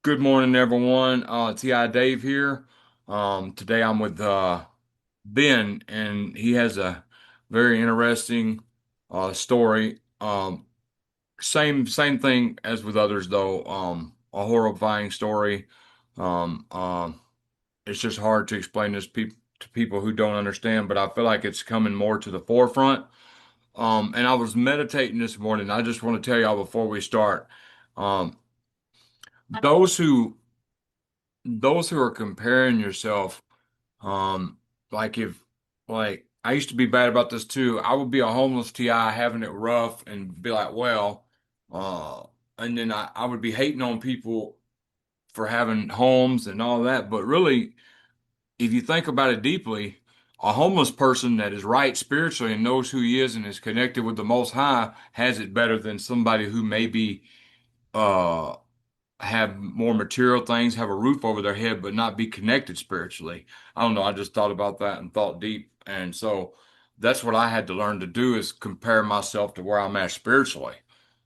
Good morning, everyone. Ti Dave here. Today I'm with Ben, and he has a very interesting story. Same thing as with others, though. A horrifying story. Um, um, it's just hard to explain this to people who don't understand, but I feel like it's coming more to the forefront. And I was meditating this morning. I just want to tell y'all before we start. Um, those who those who are comparing yourself, um, like if like I used to be bad about this too. I would be a homeless TI having it rough and be like, well, uh, and then I would be hating on people for having homes and all that. But really, if you think about it deeply, a homeless person that is right spiritually and knows who he is and is connected with the Most High has it better than somebody who maybe uh have more material things, have a roof over their head, but not be connected spiritually. I don't know. I just thought about that and thought deep. And so that's what I had to learn to do is compare myself to where I'm at spiritually,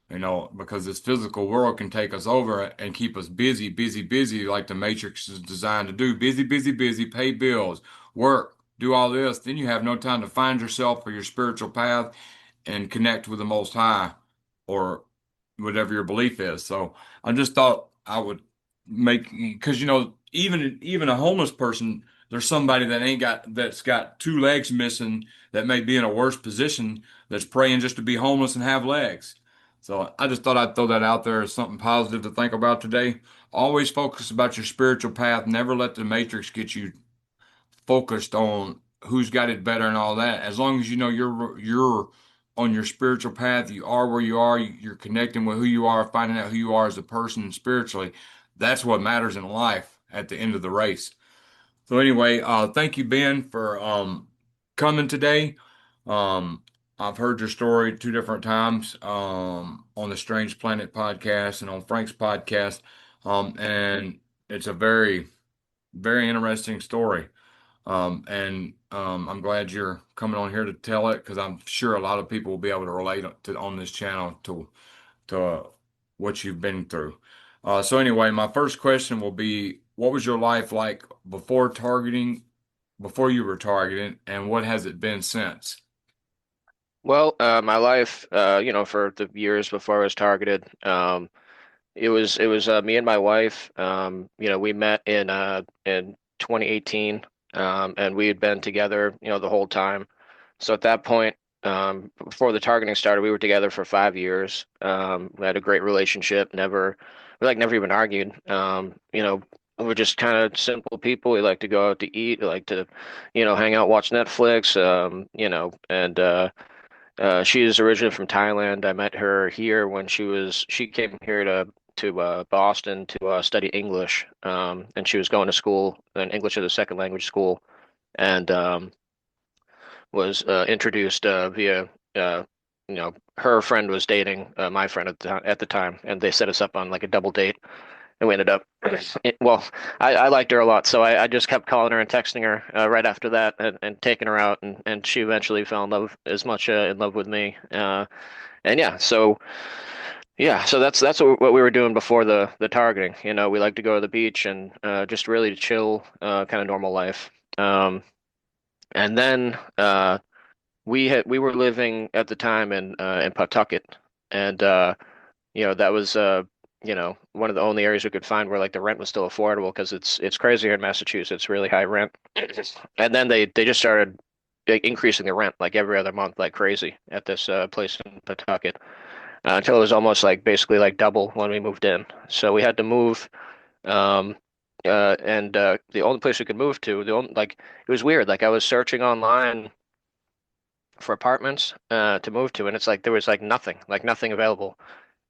because this physical world can take us over and keep us busy, busy, busy, like the Matrix is designed to do. Busy, busy, busy, pay bills, work, do all this. Then you have no time to find yourself or your spiritual path and connect with the Most High or whatever your belief is. So I just thought I would make because even a homeless person, there's somebody that's got two legs missing that may be in a worse position that's praying just to be homeless and have legs. So I just thought I'd throw that out there as something positive to think about today. Always focus about your spiritual path. Never let the matrix get you focused on who's got it better and all that. As long as you know you're on your spiritual path, you are where you are, you're connecting with who you are, finding out who you are as a person spiritually. That's what matters in life at the end of the race. So anyway, thank you, Ben, for coming today. Um, I've heard your story two different times on the Strange Planet podcast and on Frank's podcast, and it's a very, very interesting story. And I'm glad you're coming on here to tell it because I'm sure a lot of people will be able to relate to on this channel to what you've been through. So anyway, my first question will be, what was your life like before you were targeted, and what has it been since? Well, my life, for the years before I was targeted, it was me and my wife. We met in 2018, and we had been together, the whole time. So at that point, before the targeting started, we were together for 5 years. We had a great relationship. We never even argued. We're just kind of simple people. We like to go out to eat. We like to, hang out, watch Netflix. And she is originally from Thailand. I met her here when she came here to Boston to study English. And she was going to school, an English as a second language school, and was introduced via her friend was dating my friend at the time, and they set us up on like a double date. And we ended up, well, I liked her a lot, so I just kept calling her and texting her right after that and taking her out, and she eventually fell in love as much in love with me. And so that's what we were doing before the targeting. We like to go to the beach and just really chill, kind of normal life. And then we were living at the time in Pawtucket, and that was one of the only areas we could find where like the rent was still affordable because it's crazy here in Massachusetts, really high rent. And then they just started like, increasing the rent like every other month like crazy at this place in Pawtucket until it was almost like basically like double when we moved in. So we had to move. Um, and the only place we could move to, the only like it was weird. Like I was searching online for apartments to move to, and it's like there was like nothing available.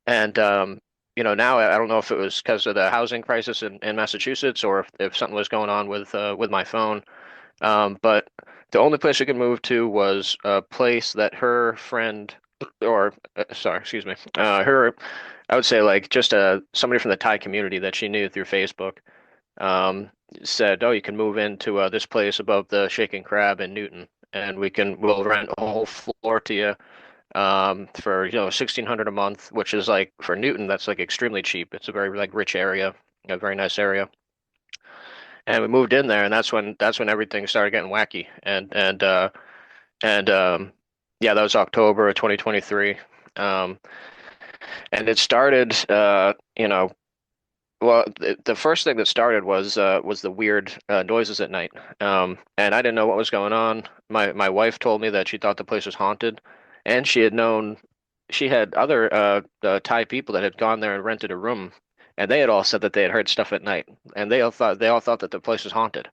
And now I don't know if it was because of the housing crisis in Massachusetts or if something was going on with my phone. But the only place we could move to was a place that her friend, or sorry, excuse me, I would say like just somebody from the Thai community that she knew through Facebook, um, said, "Oh, you can move into this place above the Shaking Crab in Newton, and we'll rent a whole floor to you." For 1,600 a month, which is like for Newton, that's like extremely cheap. It's a very like rich area. a very nice area. And we moved in there, and that's when everything started getting wacky. And yeah, that was October of 2023. Um, and it started, well, the first thing that started was the weird noises at night. And I didn't know what was going on. My wife told me that she thought the place was haunted, and she had other Thai people that had gone there and rented a room, and they had all said that they had heard stuff at night, and they all thought that the place was haunted.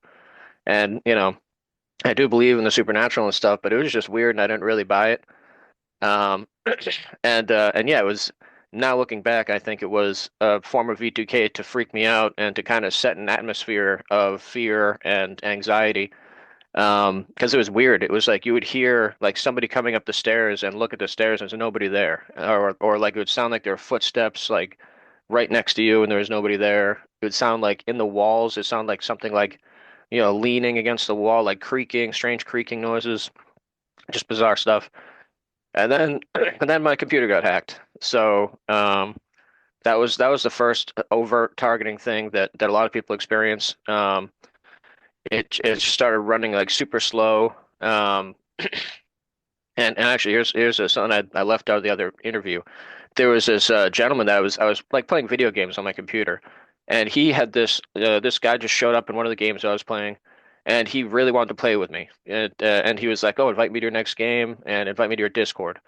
And I do believe in the supernatural and stuff, but it was just weird, and I didn't really buy it. Um, and yeah, it was now looking back, I think it was a form of V2K to freak me out and to kind of set an atmosphere of fear and anxiety. Because it was weird. It was like you would hear like somebody coming up the stairs and look at the stairs and there's nobody there, or like it would sound like there were footsteps like right next to you and there was nobody there. It would sound like in the walls. It sounded like something like leaning against the wall, like creaking, strange creaking noises, just bizarre stuff. And then and then my computer got hacked. So that was the first overt targeting thing that a lot of people experience. It started running like super slow. And actually here's something I left out of the other interview. There was this gentleman that I was like playing video games on my computer, and he had this guy just showed up in one of the games I was playing, and he really wanted to play with me. And he was like, "Oh, invite me to your next game and invite me to your Discord."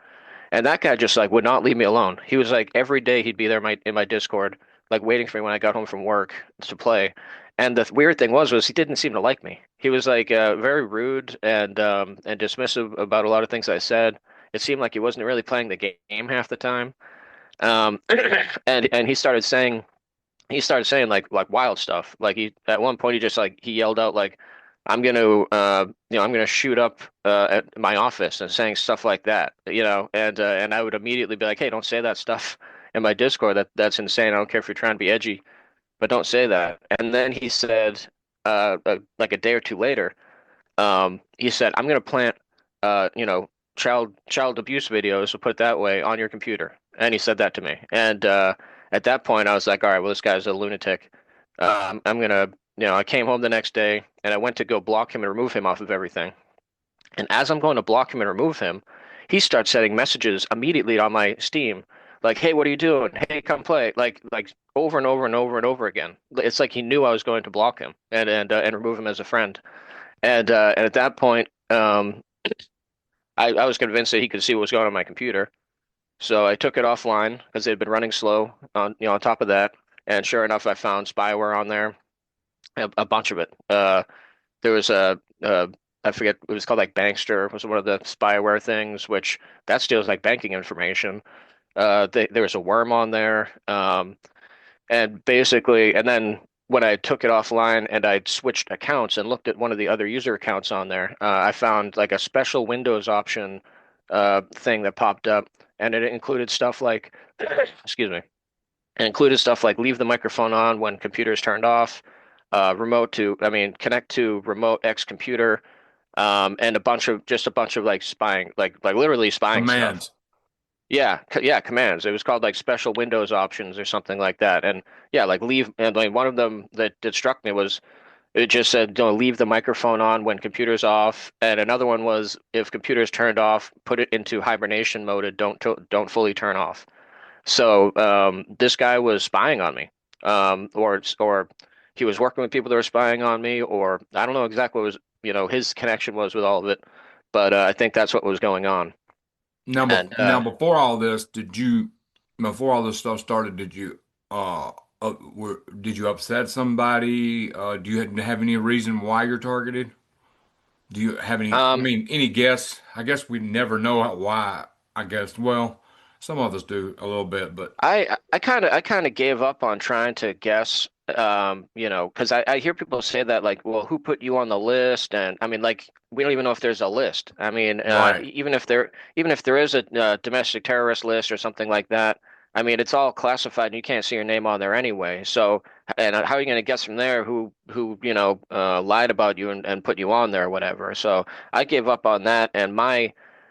And that guy just like would not leave me alone. He was like every day he'd be there in my Discord, like waiting for me when I got home from work to play. And the weird thing was he didn't seem to like me. He was like very rude and dismissive about a lot of things I said. It seemed like he wasn't really playing the game half the time. Um, and he started saying like wild stuff. Like he at one point he just like he yelled out like I'm gonna shoot up at my office and saying stuff like that, and I would immediately be like, hey, don't say that stuff in my Discord. That's insane. I don't care if you're trying to be edgy, but don't say that. And then he said, like a day or two later, he said, I'm gonna plant, child abuse videos, we'll put it that way, on your computer. And he said that to me. And at that point, I was like, all right, well, this guy's a lunatic. I'm gonna, I came home the next day and I went to go block him and remove him off of everything. And as I'm going to block him and remove him, he starts sending messages immediately on my Steam, like, "Hey, what are you doing? Hey, come play!" Like over and over and over and over again. It's like he knew I was going to block him and remove him as a friend. And at that point, I was convinced that he could see what was going on my computer. So I took it offline because it had been running slow on top of that. And sure enough, I found spyware on there, a bunch of it. There was I forget, it was called like Bankster, was one of the spyware things, which that steals like banking information. There was a worm on there. And basically, and then when I took it offline and I switched accounts and looked at one of the other user accounts on there, I found like a special Windows option thing that popped up, and it included stuff like, excuse me, it included stuff like leave the microphone on when computer is turned off, connect to remote X computer, and a bunch of like spying, like literally spying stuff. Commands. Yeah, yeah, commands. It was called like special Windows options or something like that. And yeah, like leave, and like one of them that struck me was it just said, don't leave the microphone on when computer's off. And another one was if computer's turned off, put it into hibernation mode and don't fully turn off. So this guy was spying on me, or he was working with people that were spying on me, or I don't know exactly what was his connection was with all of it, but I think that's what was going on. And Now before all this, before all this stuff started, did you upset somebody? Do you have any reason why you're targeted? Do you have um, any guess? I guess we never know why, I guess. Well, some of us do a little bit, but I kind of gave up on trying to guess, because I hear people say that like, well, who put you on the list? And I mean, like, we don't even know if there's a list. I mean, right. even if there is a domestic terrorist list or something like that, I mean, it's all classified and you can't see your name on there anyway. So, and how are you going to guess from there who lied about you and put you on there or whatever? So I gave up on that, and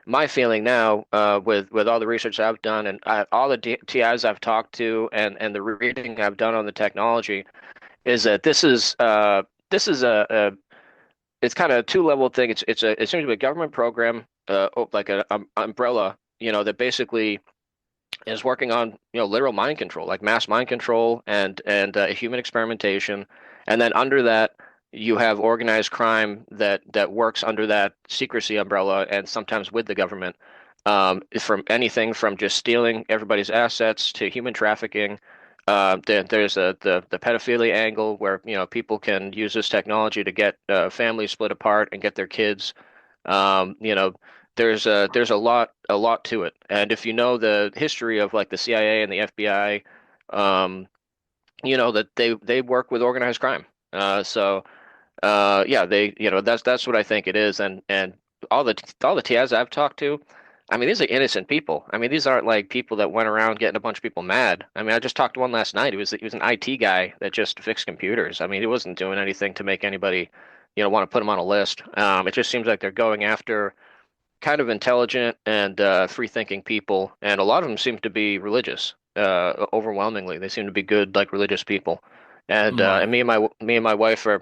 my feeling now, with all the research I've done and all the TIs I've talked to and the reading I've done on the technology, is that this is a it's kind of a two-level thing. It seems to be a government program, like an umbrella, that basically is working on, literal mind control, like mass mind control and human experimentation. And then under that, you have organized crime that works under that secrecy umbrella and sometimes with the government. From anything from just stealing everybody's assets to human trafficking. There's the pedophilia angle where, people can use this technology to get families split apart and get their kids. There's a lot to it. And if you know the history of like the CIA and the FBI, um, you know that they work with organized crime. Yeah, that's what I think it is. And all the TIs I've talked to, I mean, these are innocent people. I mean, these aren't like people that went around getting a bunch of people mad. I mean, I just talked to one last night. He was an IT guy that just fixed computers. I mean, he wasn't doing anything to make anybody, want to put him on a list. It just seems like they're going after kind of intelligent and free-thinking people, and a lot of them seem to be religious. Overwhelmingly, they seem to be good, like religious people. And Right. me and my wife are.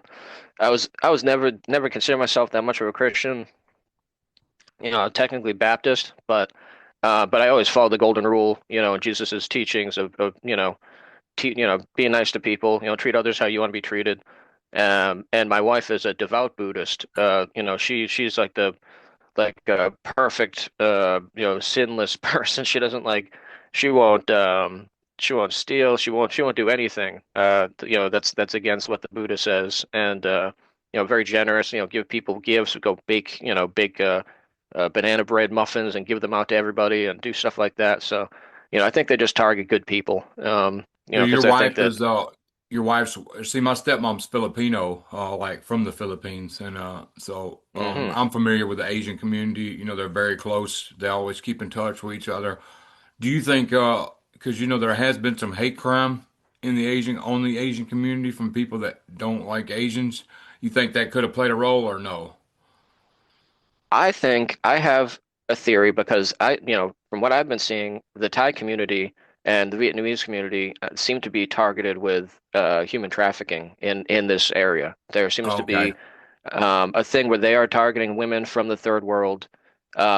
I was never consider myself that much of a Christian. Technically Baptist, but I always follow the golden rule, and Jesus's teachings of being nice to people, treat others how you want to be treated. And my wife is a devout Buddhist. She's like a perfect sinless person. She won't steal, she won't do anything that's against what the Buddha says. And very generous, give people gifts, go bake banana bread muffins and give them out to everybody and do stuff like that. So I think they just target good people. So Because your I think wife that. is your wife's see my stepmom's Filipino, like from the Philippines, and Hmm. I'm familiar with the Asian community. They're very close. They always keep in touch with each other. Do you think because there has been some hate crime in the Asian community from people that don't like Asians, you think that could have played a role or no? I think I have a theory because from what I've been seeing, the Thai community and the Vietnamese community seem to be targeted with human trafficking in this area. There seems to Okay. be a thing where they are targeting women from the third world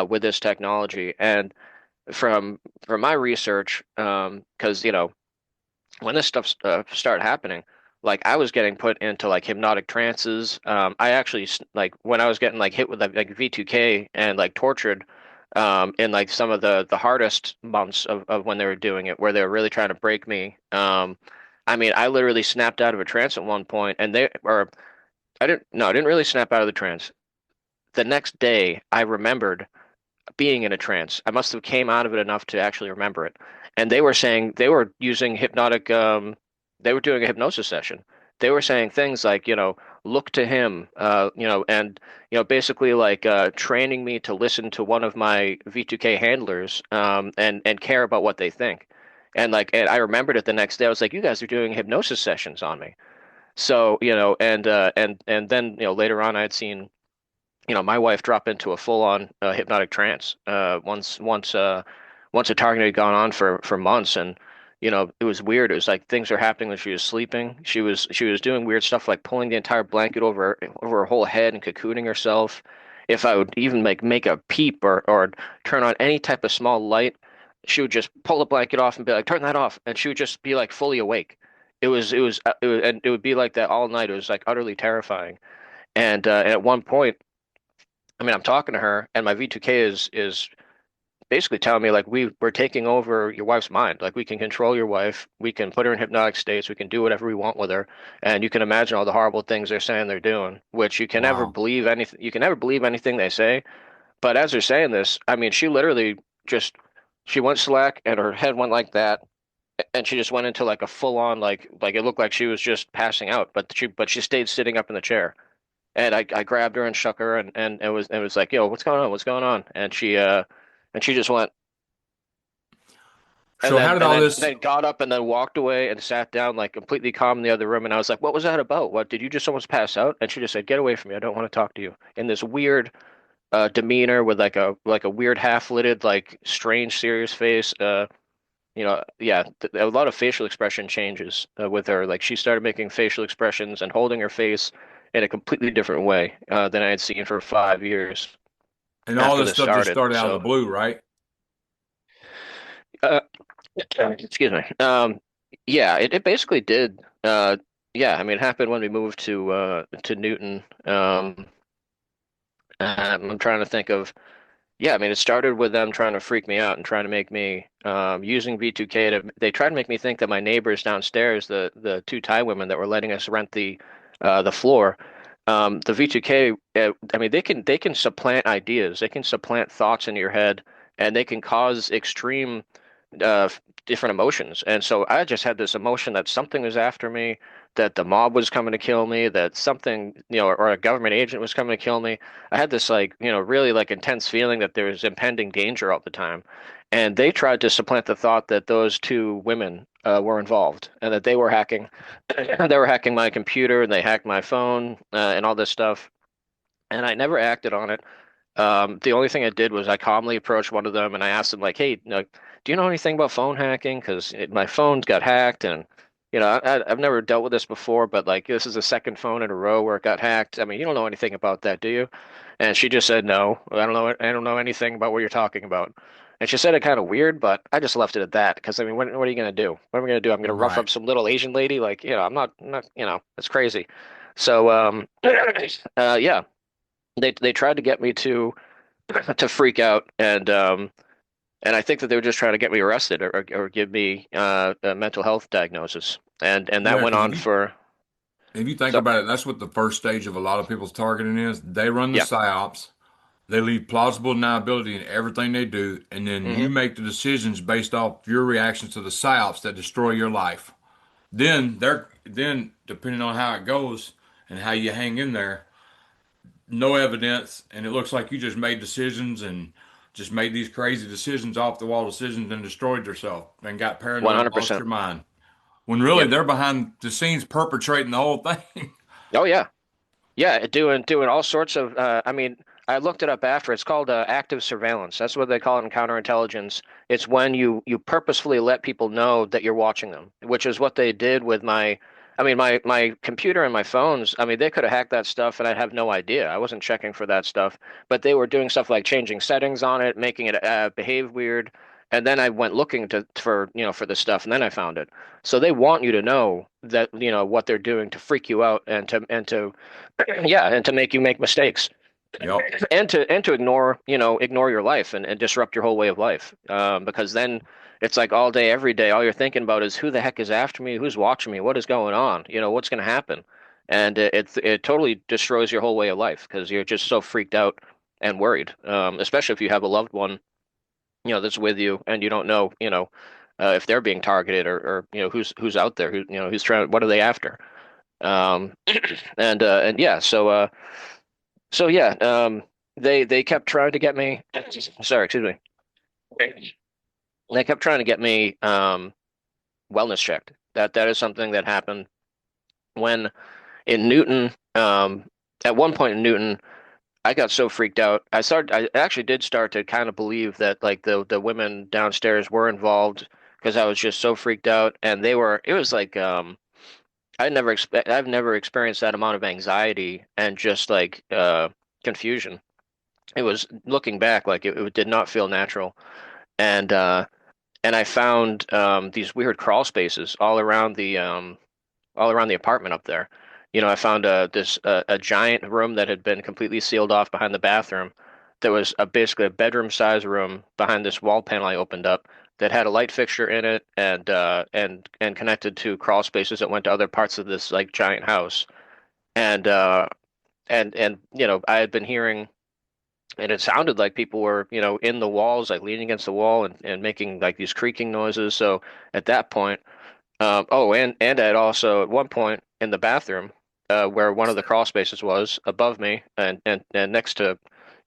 with this technology. And from my research, because when this stuff started happening, like I was getting put into like hypnotic trances. I actually like when I was getting like hit with like V2K and like tortured in like some of the hardest months of when they were doing it, where they were really trying to break me. I mean, I literally snapped out of a trance at one point, and they or I didn't no, I didn't really snap out of the trance. The next day, I remembered being in a trance. I must have came out of it enough to actually remember it. And they were saying they were using hypnotic, they were doing a hypnosis session. They were saying things like, look to him, and, basically like training me to listen to one of my V2K handlers, and care about what they think. And I remembered it the next day. I was like, you guys are doing hypnosis sessions on me. So, and then, later on I had seen my wife dropped into a full-on hypnotic trance once a target had gone on for months, and it was weird. It was like things were happening when she was sleeping. She was doing weird stuff like pulling the entire blanket over her whole head and cocooning herself. If I would even make a peep or turn on any type of small light, she would just pull the blanket off and be like, "Turn that off," and she would just be like fully awake. And it would be like that all night. It was like utterly terrifying. And at one point, I mean, I'm talking to her, and my V2K is basically telling me like we're taking over your wife's mind. Like we can control your wife, we can put her in hypnotic states, we can do whatever we want with her, and you can imagine all the horrible things they're saying they're doing, which you can never Wow. believe anything. You can never believe anything they say. But as they're saying this, I mean, she literally just she went slack, and her head went like that, and she just went into like a full on like it looked like she was just passing out, but she stayed sitting up in the chair. And I grabbed her and shook her and it was like, yo, what's going on? What's going on? And she just went and So how then did and all then this? then got up and then walked away and sat down like completely calm in the other room. And I was like, what was that about? What did you just almost pass out? And she just said, get away from me. I don't want to talk to you. In this weird, demeanor with like a weird half-lidded, like strange, serious face. Yeah, th a lot of facial expression changes with her. Like she started making facial expressions and holding her face in a completely different way than I had seen for 5 years And all after this this stuff just started. started out of the So, blue, right? uh, excuse me. Yeah, it basically did. Yeah, I mean, it happened when we moved to Newton. I'm trying to think of. Yeah, I mean, it started with them trying to freak me out and trying to make me using V2K to. They tried to make me think that my neighbors downstairs, the two Thai women that were letting us rent the floor, the V2K. I mean, they can supplant ideas, they can supplant thoughts in your head, and they can cause extreme uh, different emotions. And so I just had this emotion that something was after me, that the mob was coming to kill me, that something, or a government agent was coming to kill me. I had this like, really like intense feeling that there was impending danger all the time. And they tried to supplant the thought that those two women were involved and that they were hacking, they were hacking my computer and they hacked my phone and all this stuff. And I never acted on it. The only thing I did was I calmly approached one of them and I asked them like, "Hey, do you know anything about phone hacking? Because my phone's got hacked, and I've never dealt with this before, but like this is the second phone in a row where it got hacked. I mean, you don't know anything about that, do you?" And she just said, "No, I don't know. I don't know anything about what you're talking about." And she said it kind of weird, but I just left it at that because I mean, what are you gonna do? What am I gonna do? I'm gonna rough Right. up some little Asian lady? Like, I'm not, it's crazy. So, yeah, they tried to get me to freak out and I think that they were just trying to get me arrested or give me a mental health diagnosis and that Yeah, went because on for if you think so about it, that's what the first stage of a lot of people's targeting is. They run the yeah. psyops, they leave plausible deniability in everything they do, and then you Hmm. make the decisions based off your reactions to the psyops that destroy your life. Then depending on how it goes and how you hang in there, no evidence, and it looks like you just made decisions and just made these crazy decisions, off the wall decisions, and destroyed yourself and got paranoid and lost 100%. your mind. When really Yep. they're behind the scenes perpetrating the whole thing. Oh yeah. Yeah, doing all sorts of I mean, I looked it up after. It's called active surveillance. That's what they call it in counterintelligence. It's when you purposefully let people know that you're watching them, which is what they did with my computer and my phones. I mean, they could have hacked that stuff and I'd have no idea. I wasn't checking for that stuff, but they were doing stuff like changing settings on it, making it behave weird. And then I went looking for this stuff, and then I found it. So they want you to know that, what they're doing to freak you out and to yeah, and to make you make mistakes Yep. and to ignore your life and disrupt your whole way of life. Because then it's like all day, every day, all you're thinking about is who the heck is after me, who's watching me, what is going on, what's going to happen, and it totally destroys your whole way of life because you're just so freaked out and worried. Especially if you have a loved one, that's with you and you don't know, if they're being targeted or who's out there, who's trying, what are they after? Um, and yeah, so yeah, they kept trying to get me. Sorry, excuse me. They kept trying to get me wellness checked. That is something that happened when in Newton. At one point in Newton, I got so freaked out. I actually did start to kind of believe that like the women downstairs were involved because I was just so freaked out, and they were. It was like I've never experienced that amount of anxiety and just like confusion. It was looking back like it did not feel natural. And and I found these weird crawl spaces all around the apartment up there. I found a giant room that had been completely sealed off behind the bathroom. There was basically a bedroom size room behind this wall panel I opened up that had a light fixture in it and connected to crawl spaces that went to other parts of this like giant house. And I had been hearing and it sounded like people were, in the walls, like leaning against the wall and making like these creaking noises. So at that point, oh, and I had also at one point in the bathroom, where one of the crawl spaces was above me and next to,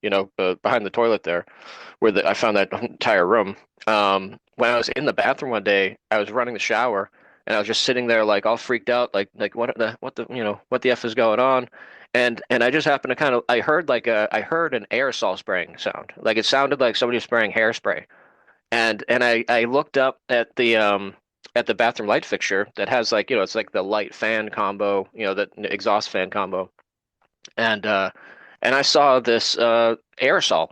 behind the toilet there, where I found that entire room. When I was in the bathroom one day, I was running the shower and I was just sitting there like all freaked out, like what the F is going on? And I just happened to kind of I heard an aerosol spraying sound. Like it sounded like somebody was spraying hairspray. And I looked up at the bathroom light fixture that has like, it's like the light fan combo, the exhaust fan combo. And and I saw this aerosol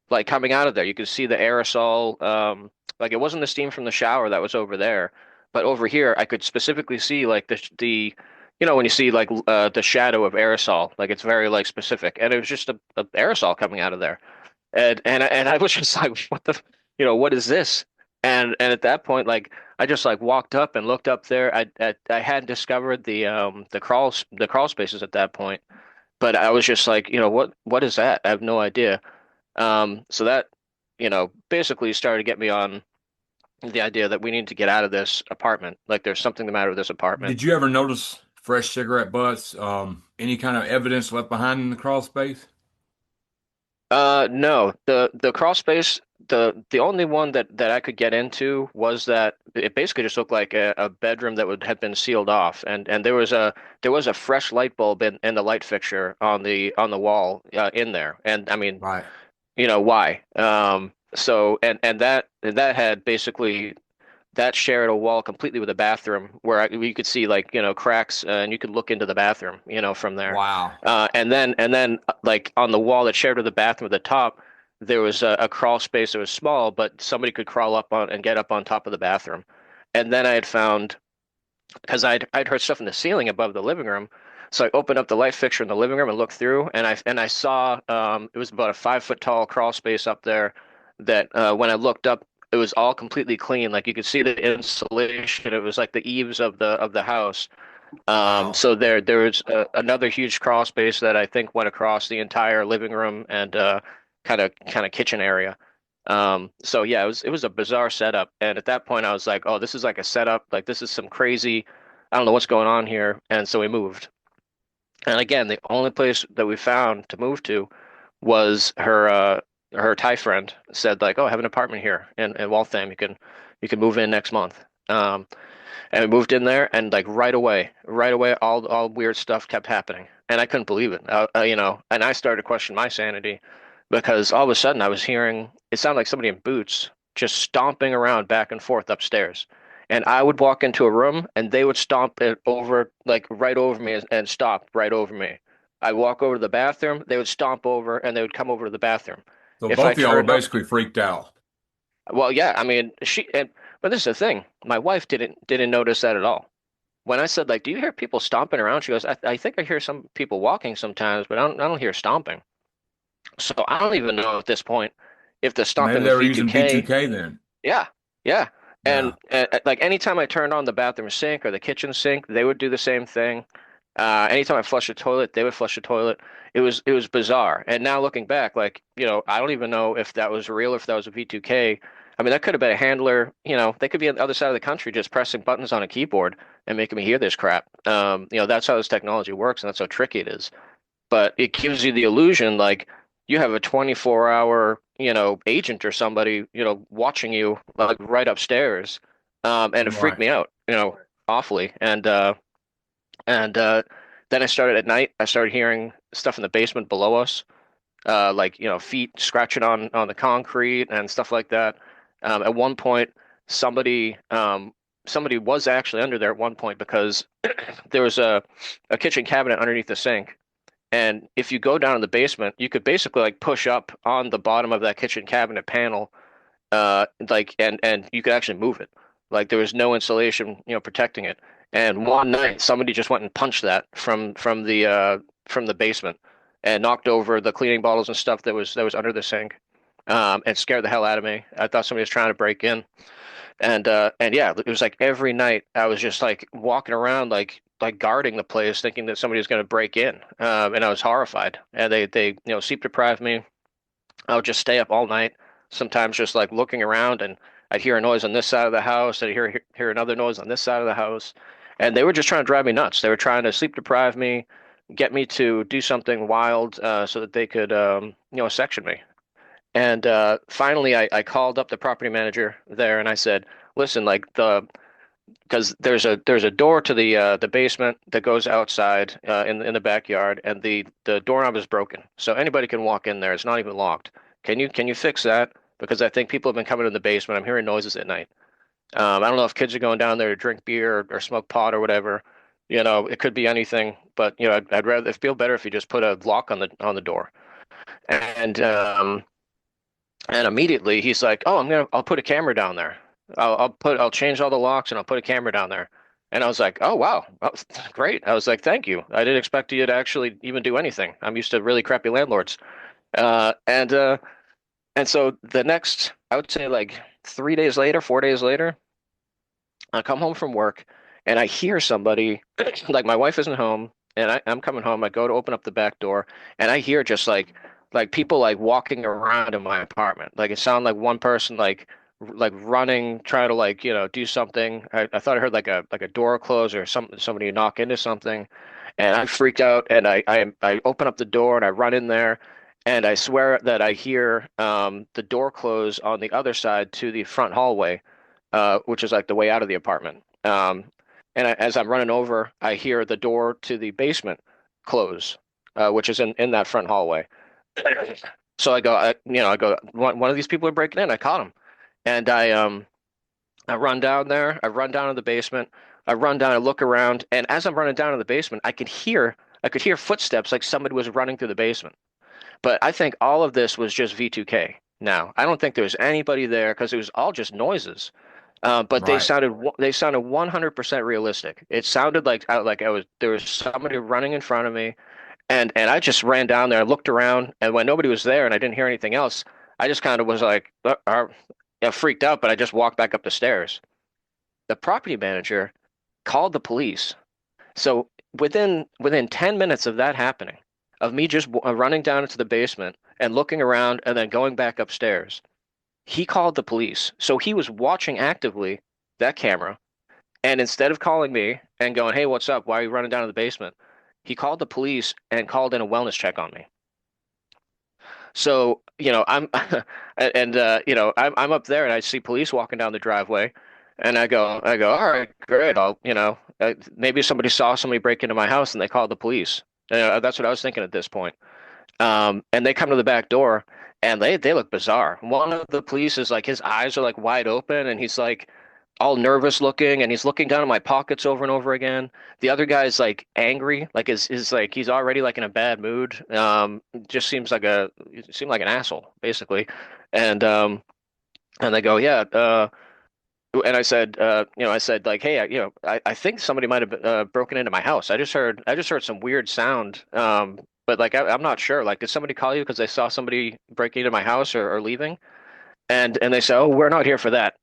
like coming out of there. You could see the aerosol like it wasn't the steam from the shower that was over there, but over here I could specifically see like the when you see like the shadow of aerosol, like it's very like specific, and it was just a aerosol coming out of there. And I was just like, what the, what is this? And at that point, like I just like walked up and looked up there. I hadn't discovered the crawl spaces at that point, but I was just like, what is that? I have no idea. So that, basically started to get me on the idea that we need to get out of this apartment. Like there's something the matter with this apartment. Did you ever notice fresh cigarette butts? Any kind of evidence left behind in the crawl space? No, the crawl space, the only one that I could get into was that it basically just looked like a bedroom that would have been sealed off, and there was a fresh light bulb in the light fixture on the wall in there, and I mean, Right. why? So and that had basically that shared a wall completely with a bathroom where you could see like cracks and you could look into the bathroom from there. Wow. And then like on the wall that shared with the bathroom at the top, there was a crawl space that was small, but somebody could crawl up on and get up on top of the bathroom. And then I had found because I'd heard stuff in the ceiling above the living room. So I opened up the light fixture in the living room and looked through, and I saw it was about a 5 foot tall crawl space up there that when I looked up, it was all completely clean. Like you could see the insulation. It was like the eaves of the house. Wow. So there was another huge crawl space that I think went across the entire living room and kind of kitchen area. So yeah, it was a bizarre setup. And at that point, I was like, oh, this is like a setup. Like this is some crazy. I don't know what's going on here. And so we moved. And again, the only place that we found to move to was her Thai friend said like, oh, I have an apartment here in Waltham. You can move in next month. And we moved in there, and like right away, all weird stuff kept happening, and I couldn't believe it. And I started to question my sanity because all of a sudden I was hearing it sounded like somebody in boots just stomping around back and forth upstairs, and I would walk into a room, and they would stomp it over like right over me and stop right over me. I walk over to the bathroom, they would stomp over, and they would come over to the bathroom. So If I both of y'all were turned on, basically freaked out. well, yeah, I mean, but this is the thing. My wife didn't notice that at all. When I said like, "Do you hear people stomping around?" She goes, I think I hear some people walking sometimes, but I don't hear stomping." So I don't even know at this point if the Maybe stomping they was were using V2K. V2K then. Yeah, yeah. Yeah. And like anytime I turned on the bathroom sink or the kitchen sink, they would do the same thing. Anytime I flushed the toilet, they would flush the toilet. It was bizarre. And now looking back, like, I don't even know if that was real or if that was a V2K. I mean, that could have been a handler, they could be on the other side of the country just pressing buttons on a keyboard and making me hear this crap. That's how this technology works and that's how tricky it is. But it gives you the illusion like you have a 24-hour, agent or somebody, watching you like right upstairs. And it freaked Right. me out, awfully. And then I started at night, I started hearing stuff in the basement below us, like, feet scratching on the concrete and stuff like that. At one point, somebody somebody was actually under there at one point because there was a kitchen cabinet underneath the sink. And if you go down in the basement, you could basically like push up on the bottom of that kitchen cabinet panel, like and you could actually move it. Like there was no insulation, protecting it. And one night, somebody just went and punched that from the basement and knocked over the cleaning bottles and stuff that was under the sink, and scared the hell out of me. I thought somebody was trying to break in. And yeah, it was like every night I was just like walking around like guarding the place, thinking that somebody was going to break in. And I was horrified. And they sleep deprived me. I would just stay up all night, sometimes just like looking around, and I'd hear a noise on this side of the house, I'd hear another noise on this side of the house, and they were just trying to drive me nuts. They were trying to sleep deprive me, get me to do something wild, so that they could section me. And finally, I called up the property manager there and I said, listen, like because there's a door to the basement that goes outside in the backyard, and the doorknob is broken, so anybody can walk in there. It's not even locked. Can you fix that? Because I think people have been coming in the basement. I'm hearing noises at night. I don't know if kids are going down there to drink beer or smoke pot or whatever. It could be anything, but I'd rather it feel better if you just put a lock on the door. And and immediately he's like, "Oh, I'll put a camera down there. I'll change all the locks and I'll put a camera down there." And I was like, "Oh, wow. Well, great." I was like, "Thank you. I didn't expect you to actually even do anything. I'm used to really crappy landlords." Uh, and uh, and so the next, I would say like 3 days later, 4 days later, I come home from work and I hear somebody, like my wife isn't home, and I'm coming home. I go to open up the back door and I hear just like people like walking around in my apartment. Like it sounded like one person like running, trying to like, do something. I thought I heard like a door close or somebody knock into something. And I freaked out and I open up the door and I run in there and I swear that I hear the door close on the other side to the front hallway, which is like the way out of the apartment. As I'm running over, I hear the door to the basement close, which is in that front hallway. So I go, one of these people are breaking in. I caught him, and I run down there. I run down to the basement. I run down. I look around, and as I'm running down to the basement, I could hear footsteps like somebody was running through the basement. But I think all of this was just V2K. Now, I don't think there was anybody there because it was all just noises. But they Right. sounded 100% realistic. It sounded like I was there was somebody running in front of me, and I just ran down there. I looked around, and when nobody was there and I didn't hear anything else, I just kind of was like, freaked out. But I just walked back up the stairs. The property manager called the police. So within 10 minutes of that happening, of me just running down into the basement and looking around and then going back upstairs, he called the police. So he was watching actively that camera. And instead of calling me and going, "Hey, what's up? Why are you running down to the basement?" He called the police and called in a wellness check on me. So, I'm and I'm up there and I see police walking down the driveway and I go, "All right, great. Maybe somebody saw somebody break into my house and they called the police." That's what I was thinking at this point. And they come to the back door and they look bizarre. One of the police is like his eyes are like wide open and he's like all nervous looking and he's looking down at my pockets over and over again. The other guy's like angry, like is like he's already like in a bad mood. Just seemed like an asshole, basically. And and they go, "Yeah, and I said like, "Hey, I think somebody might have broken into my house. I just heard some weird sound. But like I'm not sure. Like, did somebody call you because they saw somebody breaking into my house or leaving?" And they said, "Oh, we're not here for that.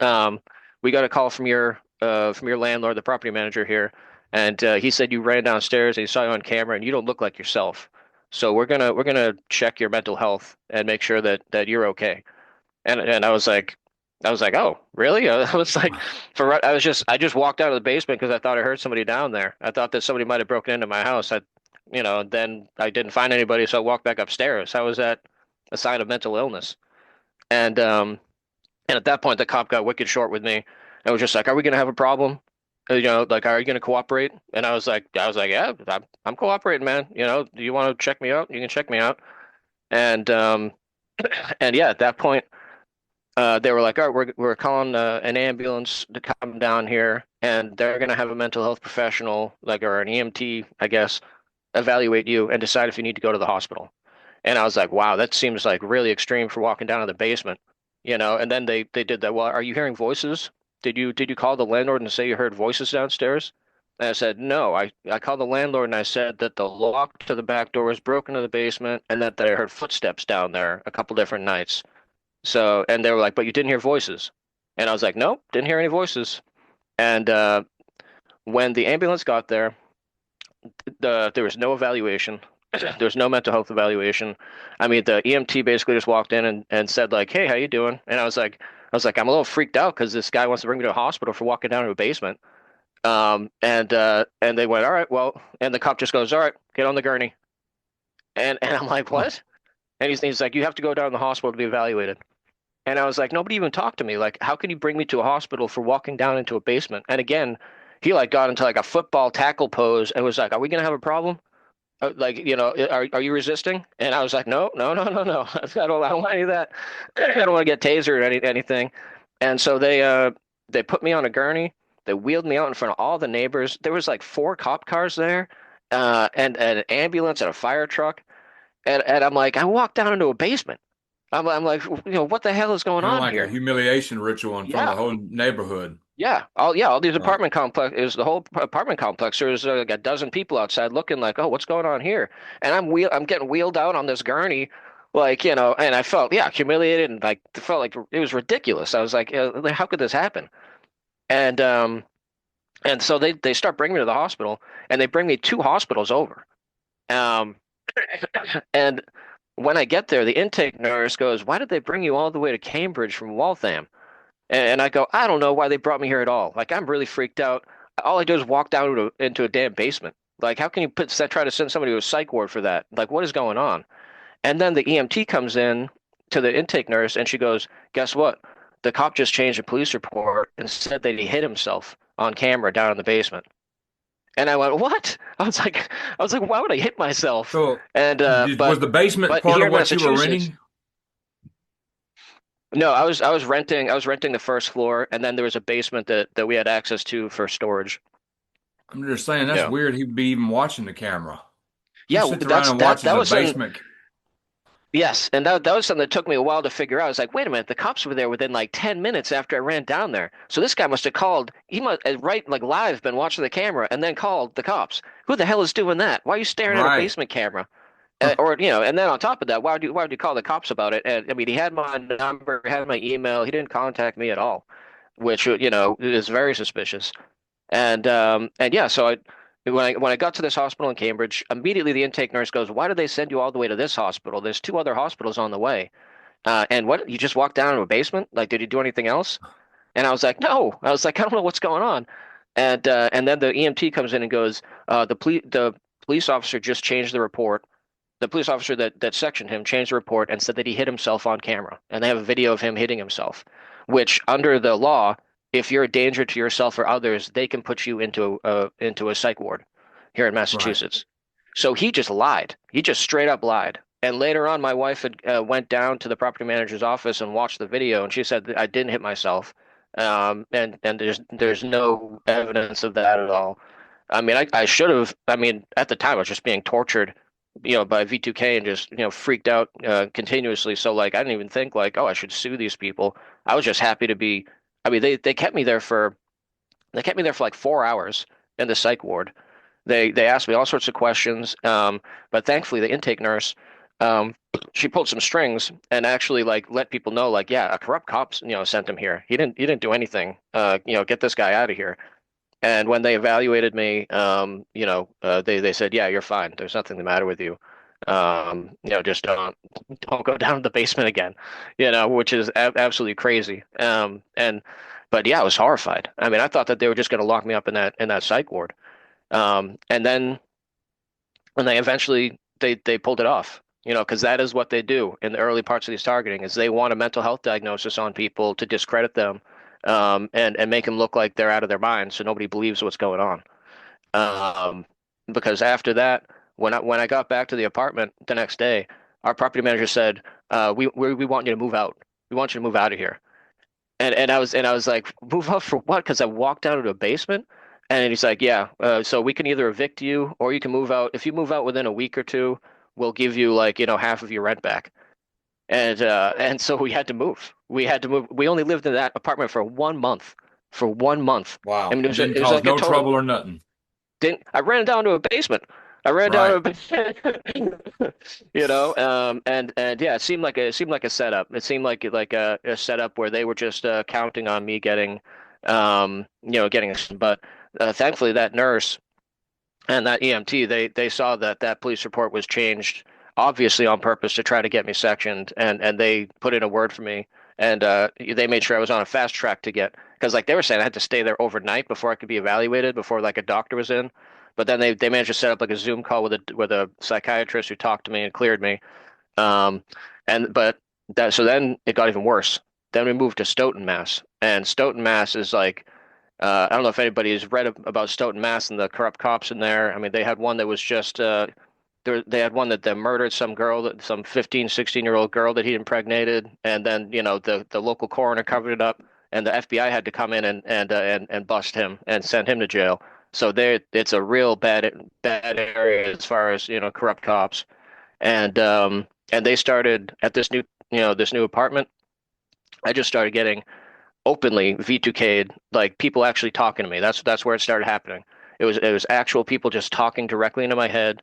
Um, we got a call from your landlord, the property manager here, and he said you ran downstairs and he saw you on camera and you don't look like yourself. So we're gonna check your mental health and make sure that you're okay." And I was like, "Oh, really?" I was like, I just walked out of the basement because I thought I heard somebody down there. I thought that somebody might have broken into my house. Then I didn't find anybody, so I walked back upstairs. How was that a sign of mental illness? And um, and at that point, the cop got wicked short with me and was just like, "Are we gonna have a problem? Like, are you gonna cooperate?" And I was like, "Yeah, I'm cooperating, man. Do you want to check me out? You can check me out." And and yeah, at that point. They were like, "All right, we're calling an ambulance to come down here, and they're gonna have a mental health professional, like or an EMT, I guess, evaluate you and decide if you need to go to the hospital." And I was like, "Wow, that seems like really extreme for walking down to the basement." And then they did that. "Well, are you hearing voices? Did you call the landlord and say you heard voices downstairs?" And I said, "No, I called the landlord and I said that the lock to the back door was broken to the basement and that I heard footsteps down there a couple different nights." And they were like, "But you didn't hear voices." And I was like, "Nope, didn't hear any voices." And when the ambulance got there, there was no evaluation. There was no mental health evaluation. I mean, the EMT basically just walked in and said like, "Hey, how you doing?" And I was like, "I'm a little freaked out because this guy wants to bring me to a hospital for walking down to a basement." And they went, "All right, well," and the cop just goes, "All right, get on the gurney." And I'm like, Huh. "What?" And he's like, "You have to go down to the hospital to be evaluated." And I was like, nobody even talked to me. Like, how can you bring me to a hospital for walking down into a basement? And again, he like got into like a football tackle pose and was like, "Are we gonna have a problem? Like, are you resisting?" And I was like, "No, no, no, no, no. I don't want any of that. I don't want to get tasered or anything." And so they put me on a gurney. They wheeled me out in front of all the neighbors. There was like four cop cars there, and an ambulance and a fire truck. And I'm like, I walked down into a basement. I'm like, what the hell is going Kind of on like a here? humiliation ritual in front of Yeah. the whole neighborhood. All these Right. apartment complex. It was the whole apartment complex. There was like a dozen people outside looking like, oh, what's going on here? And I'm getting wheeled out on this gurney, like, and I felt, yeah, humiliated and like felt like it was ridiculous. I was like, how could this happen? And so they start bringing me to the hospital, and they bring me two hospitals over. Um, and when I get there, the intake nurse goes, "Why did they bring you all the way to Cambridge from Waltham?" And I go, "I don't know why they brought me here at all. Like, I'm really freaked out. All I do is walk down into a damn basement. Like, how can you try to send somebody to a psych ward for that? Like, what is going on?" And then the EMT comes in to the intake nurse and she goes, "Guess what? The cop just changed the police report and said that he hit himself on camera down in the basement." And I went, "What?" I was like, "Why would I hit myself?" So, And was the basement but part here of in what you were Massachusetts, renting? no, I was renting the first floor, and then there was a basement that we had access to for storage. I'm just saying that's Yeah. weird. He'd be even watching the camera. Who Yeah, sits around and watches that a was something. basement? Yes, and that was something that took me a while to figure out. I was like, wait a minute, the cops were there within like 10 minutes after I ran down there. So this guy must have called. He must right like live been watching the camera and then called the cops. Who the hell is doing that? Why are you staring at a Right. basement camera? Or and then on top of that, why would you call the cops about it? And I mean, he had my number, had my email. He didn't contact me at all, which is very suspicious. And yeah, so when I got to this hospital in Cambridge, immediately the intake nurse goes, "Why did they send you all the way to this hospital? There's two other hospitals on the way." And what, you just walked down to a basement? Like, did you do anything else? And I was like, "No." I was like, "I don't know what's going on." And then the EMT comes in and goes, the police officer just changed the report. The police officer that sectioned him changed the report and said that he hit himself on camera, and they have a video of him hitting himself, which under the law, if you're a danger to yourself or others, they can put you into a psych ward here in Right. Massachusetts. So he just lied. He just straight up lied. And later on, my wife had went down to the property manager's office and watched the video, and she said that I didn't hit myself. And there's no evidence of that at all. I mean, I should have. I mean, at the time, I was just being tortured, by V2K and just, freaked out continuously. So like, I didn't even think like, oh, I should sue these people. I was just happy to be. I mean, they kept me there for like 4 hours in the psych ward. They asked me all sorts of questions, but thankfully the intake nurse, um, she pulled some strings and actually like let people know like, yeah, a corrupt cop, sent him here. He didn't do anything. Get this guy out of here. And when they evaluated me, they said, "Yeah, you're fine. There's nothing the matter with you. Just don't go down to the basement again." Which is absolutely crazy. But yeah, I was horrified. I mean, I thought that they were just going to lock me up in that psych ward. And then when they eventually they pulled it off. Because that is what they do in the early parts of these targeting is they want a mental health diagnosis on people to discredit them, and make them look like they're out of their mind, so nobody believes what's going on. Um, because after that, when I got back to the apartment the next day, our property manager said, we want you to move out. We want you to move out of here." And I was like, "Move out for what?" Because I walked down to the basement, and he's like, "Yeah, so we can either evict you or you can move out. If you move out within a week or two, we'll give you like half of your rent back." And so we had to move. We had to move. We only lived in that apartment for 1 month. For 1 month. I Wow. mean, And didn't it was cause like a no total. trouble or nothing. Didn't I ran down to a basement. I ran down to Right. a basement. And yeah, it seemed like a setup. It seemed like a setup where they were just counting on me getting. But thankfully, that nurse and that EMT, they saw that that police report was changed, obviously on purpose to try to get me sectioned, and they put in a word for me, and they made sure I was on a fast track to get, because like they were saying I had to stay there overnight before I could be evaluated, before like a doctor was in. But then they managed to set up like a Zoom call with a psychiatrist who talked to me and cleared me. Um, and but that so then it got even worse. Then we moved to Stoughton, Mass. And Stoughton, Mass is like, I don't know if anybody's read about Stoughton, Mass and the corrupt cops in there. I mean, they had one that was just they had one that murdered some girl, some 15, 16-year-old girl that he impregnated, and then, the local coroner covered it up, and the FBI had to come in and bust him and send him to jail. So there, it's a real bad area as far as, corrupt cops. And they started at this new apartment. I just started getting openly V2K'd, like people actually talking to me. That's where it started happening. It was actual people just talking directly into my head,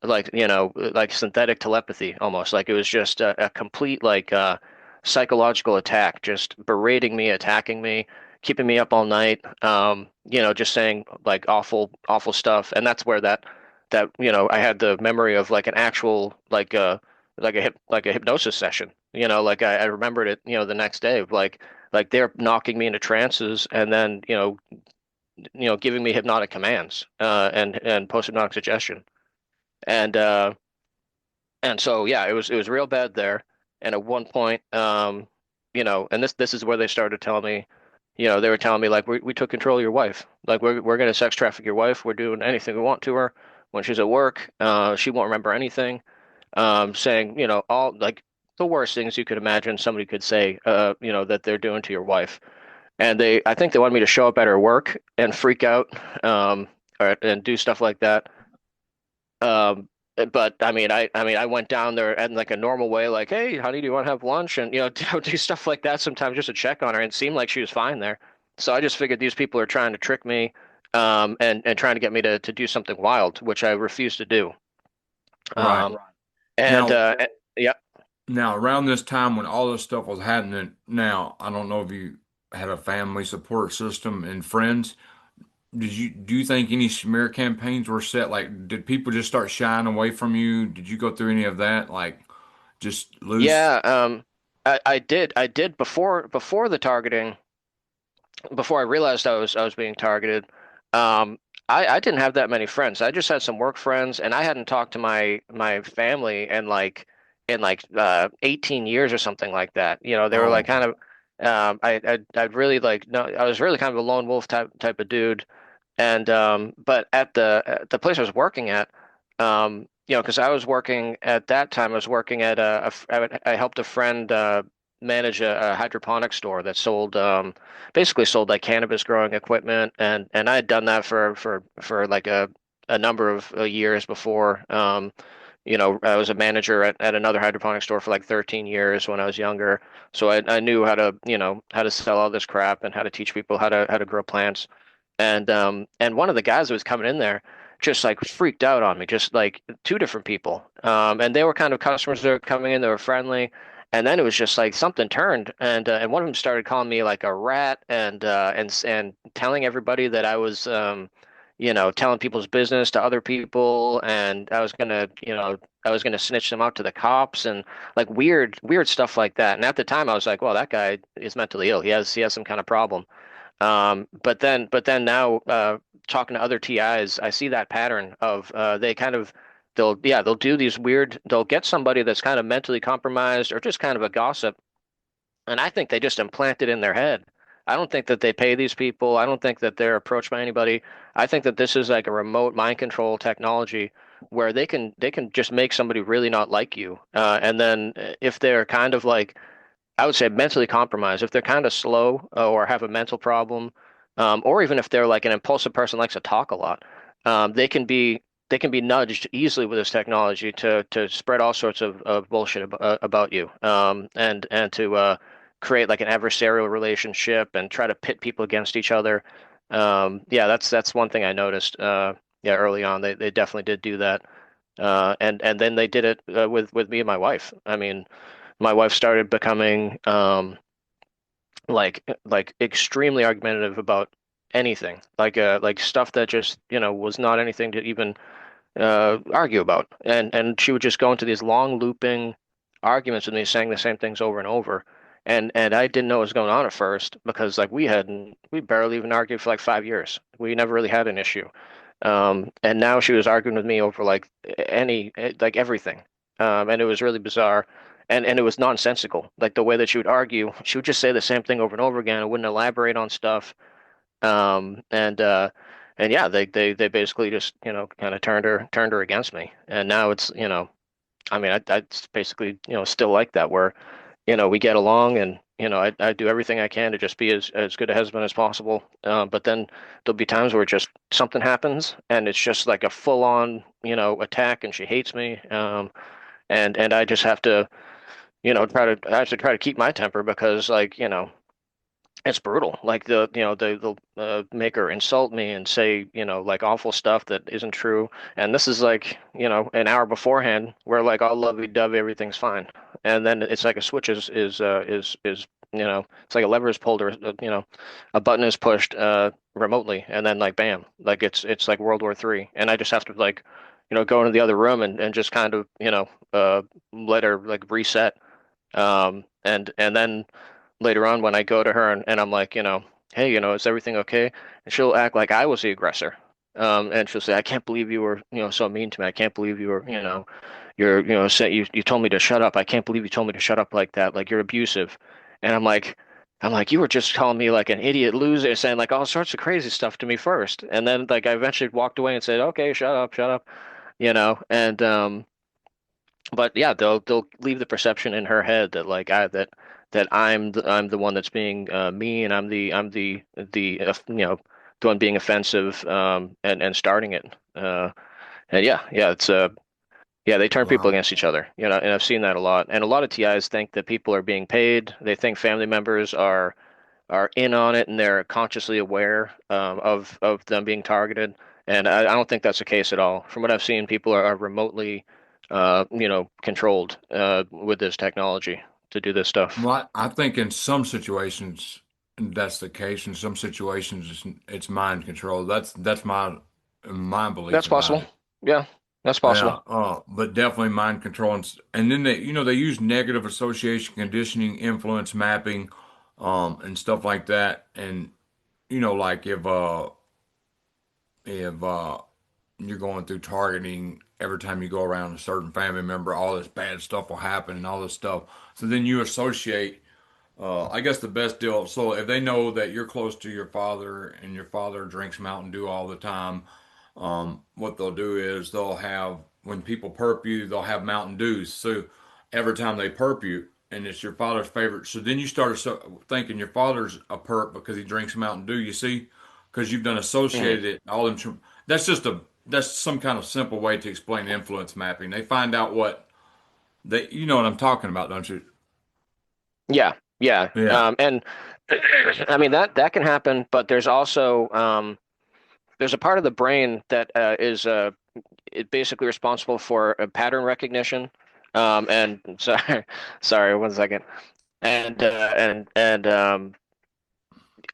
like, like synthetic telepathy almost. Like it was just a complete like psychological attack, just berating me, attacking me, keeping me up all night. Just saying like awful stuff. And that's where that I had the memory of like an actual like a hypnosis session. Like I remembered it, the next day of like they're knocking me into trances and then giving me hypnotic commands and post-hypnotic suggestion. And so yeah, it was real bad there. And at one point, and this is where they started telling me, they were telling me like we took control of your wife. Like we're gonna sex traffic your wife. We're doing anything we want to her. When she's at work, she won't remember anything. Saying, all like the worst things you could imagine somebody could say, that they're doing to your wife. And I think they wanted me to show up at her work and freak out, and do stuff like that. Um, but I went down there in like a normal way, like, hey, honey, do you want to have lunch? And do stuff like that sometimes just to check on her. And it seemed like she was fine there. So I just figured these people are trying to trick me, and trying to get me to do something wild, which I refuse to do. Right. Um, and Now, yeah, now around this time when all this stuff was happening, now I don't know if you had a family support system and friends. Do you think any smear campaigns were set? Like, did people just start shying away from you? Did you go through any of that? Like, just lose? yeah. I did before the targeting. Before I realized I was being targeted, I didn't have that many friends. I just had some work friends, and I hadn't talked to my family in 18 years or something like that. They were like Oh, kind of I'd really like no, I was really kind of a lone wolf type of dude. And but at the place I was working at, because I was working at that time, I was working at I helped a friend manage a hydroponic store that sold basically sold like cannabis growing equipment, and I had done that for like a number of years before. I was a manager at another hydroponic store for like 13 years when I was younger, so I knew how to sell all this crap and how to teach people how to grow plants. And one of the guys that was coming in there just like freaked out on me, just like two different people. And they were kind of customers that were coming in, they were friendly. And then it was just like something turned, and one of them started calling me like a rat, and telling everybody that I was telling people's business to other people, and I was gonna snitch them out to the cops, and like weird stuff like that. And at the time I was like, well, that guy is mentally ill. He has some kind of problem. But then now, talking to other TIs, I see that pattern of they kind of they'll do these weird, they'll get somebody that's kind of mentally compromised or just kind of a gossip, and I think they just implant it in their head. I don't think that they pay these people. I don't think that they're approached by anybody. I think that this is like a remote mind control technology where they can just make somebody really not like you. And then if they're kind of like, I would say mentally compromised. If thr kind of slow, or have a mental problem, or even if they're like an impulsive person likes to talk a lot, they can be nudged easily with this technology to spread all sorts of bullshit about you, and to create like an adversarial relationship and try to pit people against each other. Yeah, that's one thing I noticed. Yeah, early on they definitely did do that, and then they did it with me and my wife. I mean, my wife started becoming like extremely argumentative about anything, like stuff that just was not anything to even argue about, and she would just go into these long looping arguments with me, saying the same things over and over, and I didn't know what was going on at first because like we barely even argued for like 5 years. We never really had an issue. And now she was arguing with me over like any like everything, and it was really bizarre. and it was nonsensical. Like the way that she would argue, she would just say the same thing over and over again and wouldn't elaborate on stuff. Um, and uh, and yeah, they basically just, kind of turned her against me. And now it's, I mean, I it's basically, still like that where, we get along and, I do everything I can to just be as good a husband as possible. But then there'll be times where just something happens and it's just like a full on, attack and she hates me. And I just have to, I have to try to keep my temper because like, it's brutal. Like they'll make her insult me and say, like awful stuff that isn't true. And this is like, an hour beforehand where like all lovey-dovey, everything's fine. And then it's like a switch is, it's like a lever is pulled or a button is pushed remotely and then like bam, like it's like World War III. And I just have to like, go into the other room and just kind of, let her like reset. And then later on when I go to her and I'm like, hey, is everything okay? And she'll act like I was the aggressor. And she'll say, I can't believe you were, so mean to me. I can't believe you were, say you told me to shut up. I can't believe you told me to shut up like that. Like you're abusive. And I'm like, you were just calling me like an idiot loser, saying like all sorts of crazy stuff to me first. And then like I eventually walked away and said, okay, shut up, and but yeah, they'll leave the perception in her head that like that I'm the one that's being mean. I'm the one being offensive and starting it. And yeah, it's yeah, they turn people Wow. against each other. And I've seen that a lot. And a lot of TIs think that people are being paid. They think family members are in on it and they're consciously aware of them being targeted. And I don't think that's the case at all. From what I've seen, people are remotely, controlled with this technology to do this stuff. Well, I think in some situations that's the case. In some situations, it's mind control. That's my belief That's about possible. it. Yeah, that's possible. Yeah, but definitely mind control, and then they use negative association conditioning, influence mapping, and stuff like that. And like if you're going through targeting every time you go around a certain family member, all this bad stuff will happen and all this stuff. So then you associate. I guess the best deal. So if they know that you're close to your father and your father drinks Mountain Dew all the time, what they'll do is they'll have when people perp you, they'll have Mountain Dews. So every time they perp you, and it's your father's favorite. So then you start thinking your father's a perp because he drinks Mountain Dew. You see, because you've done Hmm. associated it. All them. That's some kind of simple way to explain influence mapping. They find out what you know what I'm talking about, don't you? Yeah, yeah. Yeah. And I mean that can happen, but there's also there's a part of the brain that is it basically responsible for pattern recognition. And sorry, sorry, 1 second. And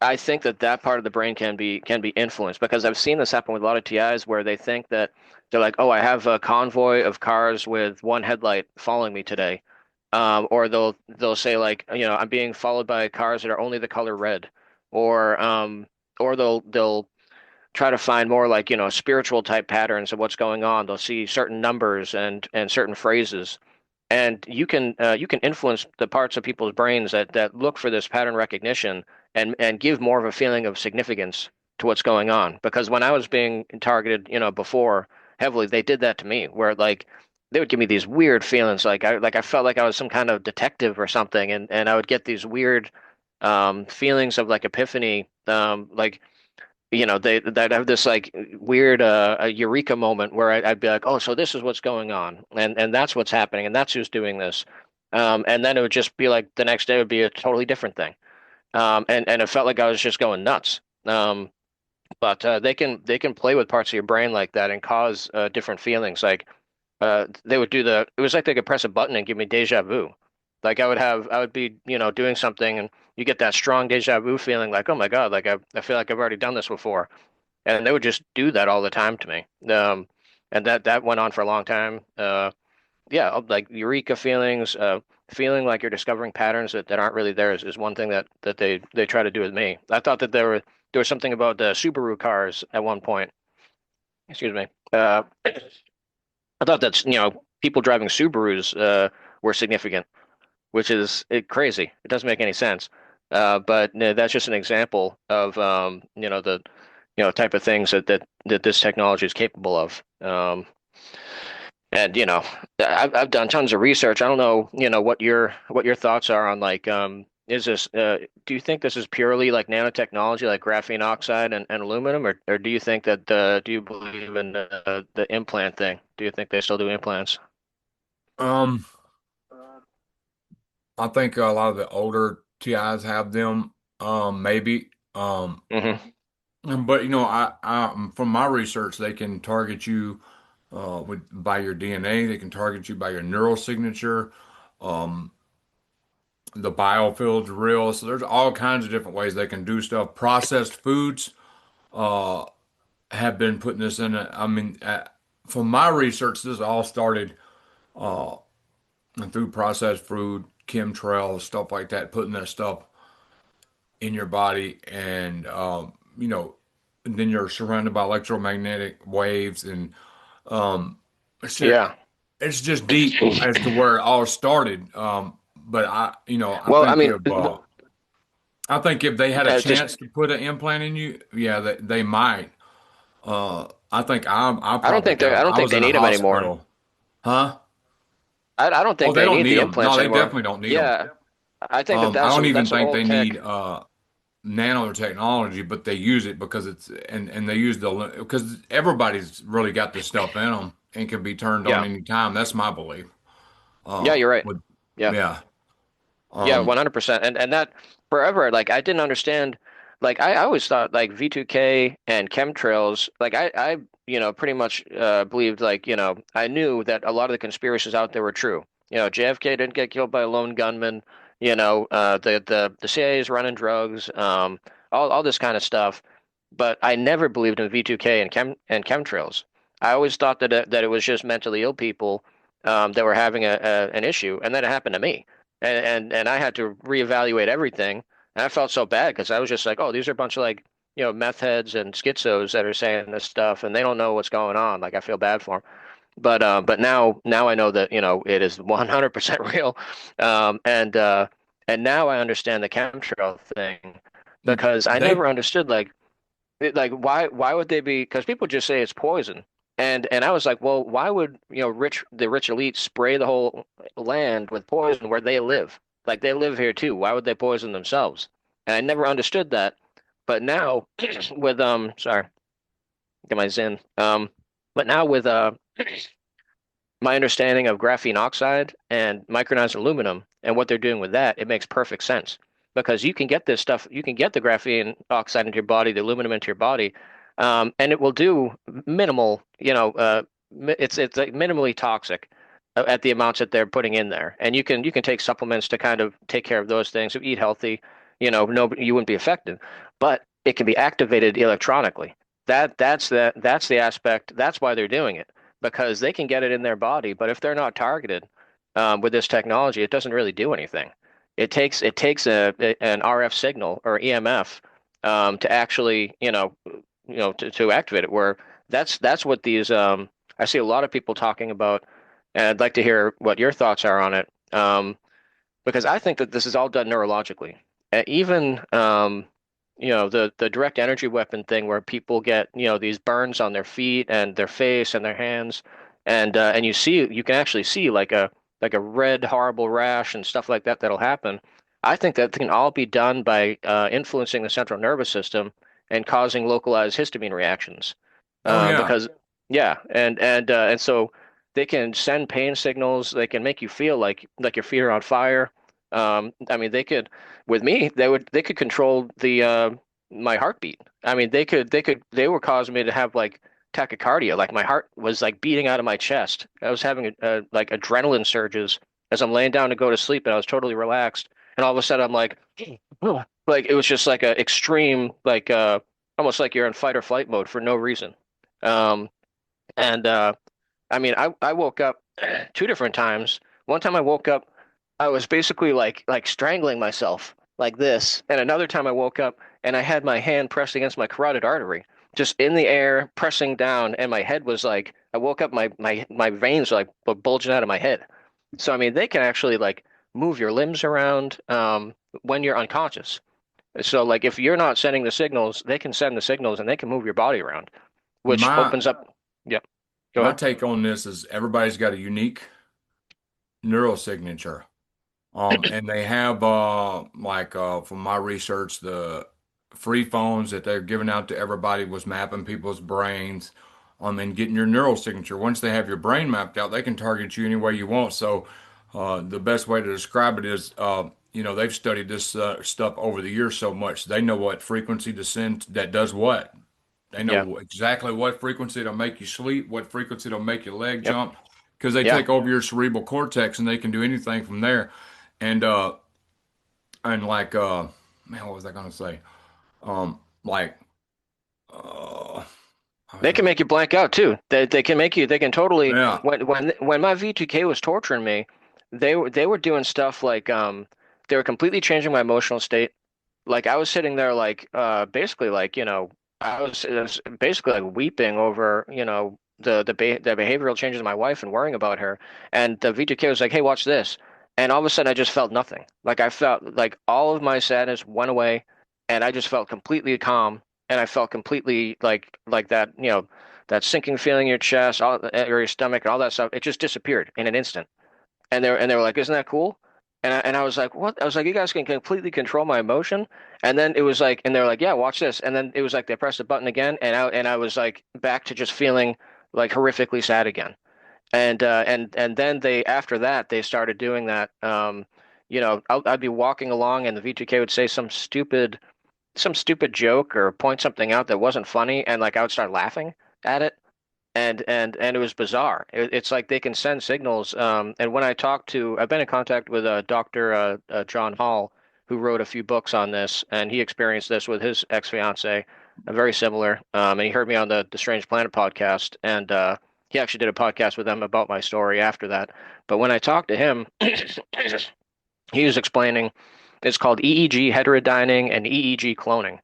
I think that that part of the brain can be influenced because I've seen this happen with a lot of TIs where they think that they're like, oh, I have a convoy of cars with one headlight following me today, or they'll say like, I'm being followed by cars that are only the color red, or they'll try to find more like, spiritual type patterns of what's going on. They'll see certain numbers and certain phrases. And you can influence the parts of people's brains that look for this pattern recognition and give more of a feeling of significance to what's going on. Because when I was being targeted, before heavily, they did that to me, where like they would give me these weird feelings, like I felt like I was some kind of detective or something, and I would get these weird feelings of like epiphany, like they'd have this like weird a eureka moment where I'd be like, oh, so this is what's going on, and that's what's happening, and that's who's doing this, and then it would just be like the next day would be a totally different thing, and it felt like I was just going nuts. But they can play with parts of your brain like that and cause different feelings. Like they would do it was like they could press a button and give me deja vu. Like I would be, doing something and you get that strong deja vu feeling like, oh my God, like I feel like I've already done this before. And they would just do that all the time to me. And that went on for a long time. Yeah, like eureka feelings, feeling like you're discovering patterns that aren't really there is one thing that they try to do with me. I thought that there was something about the Subaru cars at one point. Excuse me. I thought that's, people driving Subarus were significant. which is crazy. It doesn't make any sense. But that's just an example of the type of things that this technology is capable of. And I've done tons of research. I don't know, what your thoughts are on like is this do you think this is purely like nanotechnology like graphene oxide and aluminum, or do you think that do you believe in the implant thing? Do you think they still do implants? Um, I think a lot of the older TIs have them, maybe. Hmm. But from my research, they can target you by your DNA. They can target you by your neural signature. Um, the biofield's real, so there's all kinds of different ways they can do stuff. Processed foods uh, have been putting this in. I mean, from my research, this all started uh, through processed food, chemtrails, stuff like that, putting that stuff in your body, and and then you're surrounded by electromagnetic waves, and um, it's just, Yeah. it's just deep as to where it all started. But Well, I mean, I think if they had a just chance to put an implant in you, yeah, they might. I think I I don't probably think they I have. don't I think was they in a need them anymore. hospital, huh? I don't Oh, think they they don't need need the them. No, implants they anymore. definitely don't need them. Yeah, I think that I don't even that's think old they tech. need nanotechnology, but they use it because and they use because everybody's really got this stuff in them and can be turned on Yeah. any time. That's my belief. Yeah, you're right. With Yeah. yeah, Yeah, um, 100%. And that forever, like I didn't understand, like I always thought like V2K and chemtrails, like I pretty much believed, like, I knew that a lot of the conspiracies out there were true. JFK didn't get killed by a lone gunman, the CIA is running drugs, all this kind of stuff. But I never believed in V2K and chemtrails. I always thought that it was just mentally ill people that were having an issue, and then it happened to me, and I had to reevaluate everything. And I felt so bad because I was just like, oh, these are a bunch of like, meth heads and schizos that are saying this stuff, and they don't know what's going on. Like I feel bad for them. But now I know that it is 100% real, and now I understand the chemtrail thing because I they never understood like why would they be? Because people just say it's poison. And I was like, well, why would the rich elite spray the whole land with poison where they live? Like they live here too. Why would they poison themselves? And I never understood that. But now with sorry, get my Zen. But now with my understanding of graphene oxide and micronized aluminum and what they're doing with that, it makes perfect sense because you can get this stuff, you can get the graphene oxide into your body, the aluminum into your body, and it will do minimal, it's like minimally toxic at the amounts that they're putting in there. And you can take supplements to kind of take care of those things. If you eat healthy, no, you wouldn't be affected, but it can be activated electronically. That's the aspect. That's why they're doing it because they can get it in their body, but if they're not targeted with this technology, it doesn't really do anything. It takes an RF signal or EMF to actually to activate it. Where that's what these I see a lot of people talking about, and I'd like to hear what your thoughts are on it. Because I think that this is all done neurologically. Even the direct energy weapon thing where people get these burns on their feet and their face and their hands, and you can actually see like a red horrible rash and stuff like that that'll happen. I think that can all be done by influencing the central nervous system and causing localized histamine reactions. oh yeah. Because yeah, and so they can send pain signals. They can make you feel like your feet are on fire. I mean, with me, they could control the my heartbeat. I mean, they were causing me to have like tachycardia, like my heart was like beating out of my chest. I was having like adrenaline surges as I'm laying down to go to sleep, and I was totally relaxed. And all of a sudden, I'm like, like it was just like a extreme, like almost like you're in fight or flight mode for no reason. Um, and I mean, I woke up two different times. One time I woke up, I was basically like strangling myself like this, and another time I woke up and I had my hand pressed against my carotid artery, just in the air, pressing down, and my head was I woke up, my veins were like bulging out of my head. So I mean, they can actually like move your limbs around when you're unconscious. So like if you're not sending the signals, they can send the signals and they can move your body around, which My opens up. Yep. Go my ahead. take on this is everybody's got a unique neural signature. And they have from my research, the free phones that they're giving out to everybody was mapping people's brains, and getting your neural signature. Once they have your brain mapped out, they can target you any way you want. So, the best way to describe it is, they've studied this stuff over the years so much they know what frequency to send that does what. They Yeah. know exactly what frequency to make you sleep, what frequency to make your leg Yep. jump, because they Yeah. take over your cerebral cortex and they can do anything from there. And like man, what was I gonna say? Like I was They can gonna make you blank out too. They can make you. They can totally. yeah. When my V2K was torturing me, they were doing stuff like they were completely changing my emotional state. Like I was sitting there like basically like I was basically like weeping over the behavioral changes in my wife and worrying about her. And the V2K was like, hey, watch this. And all of a sudden I just felt nothing. Like I felt like all of my sadness went away, and I just felt completely calm, and I felt completely like that that sinking feeling in your chest, or your stomach, and all that stuff. It just disappeared in an instant. And they were like, "Isn't that cool?" And I was like, "What?" I was like, "You guys can completely control my emotion." And then it was like, and they're like, "Yeah, watch this." And then it was like they pressed the button again, and I was like back to just feeling like horrifically sad again. And then they after that they started doing that. I'd be walking along, and the V2K would say some stupid joke or point something out that wasn't funny, and like I would start laughing at it, and it was bizarre. It's like they can send signals. And when I've been in contact with Dr. John Hall, who wrote a few books on this, and he experienced this with his ex-fiance, very similar. And he heard me on the Strange Planet podcast, and he actually did a podcast with them about my story after that. But when I talked to him, he was explaining it's called EEG heterodyning and EEG cloning.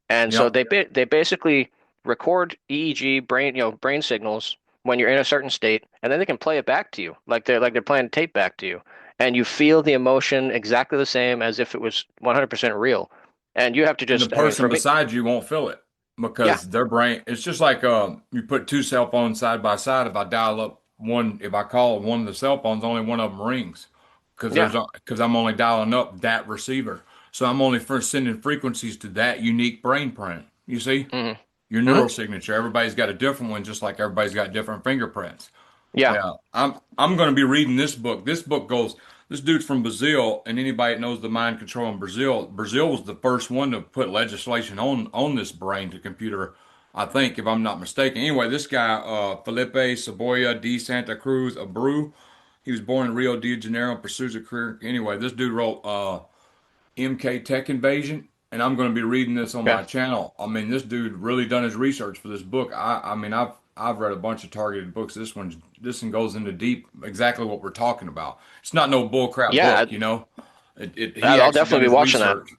And so Yep. they basically record EEG brain signals when you're in a certain state, and then they can play it back to you like they're playing tape back to you, and you feel the emotion exactly the same as if it was 100% real. And you have to And the just, I mean, person for me, beside you won't feel it yeah, because their brain, it's just like you put two cell phones side by side. If I call one of the cell phones, only one of them rings yeah, because I'm only dialing up that receiver. So I'm only for sending frequencies to that unique brain print. You see, hmm your hmm neural signature. Everybody's got a different one, just like everybody's got different fingerprints. yeah, Yeah, I'm going to be reading this book. This book goes. This dude's from Brazil, and anybody that knows the mind control in Brazil, Brazil was the first one to put legislation on this brain to computer. I think, if I'm not mistaken. Anyway, this guy, Felipe Saboya de Santa Cruz Abreu, he was born in Rio de Janeiro and pursues a career. Anyway, this dude wrote MK Tech Invasion, and I'm going to be reading this on yeah. my channel. I mean, this dude really done his research for this book. I mean, I've read a bunch of targeted books. This one goes into deep exactly what we're talking about. It's not no bullcrap Yeah, book, you know. He I'll actually done definitely be his watching that. research.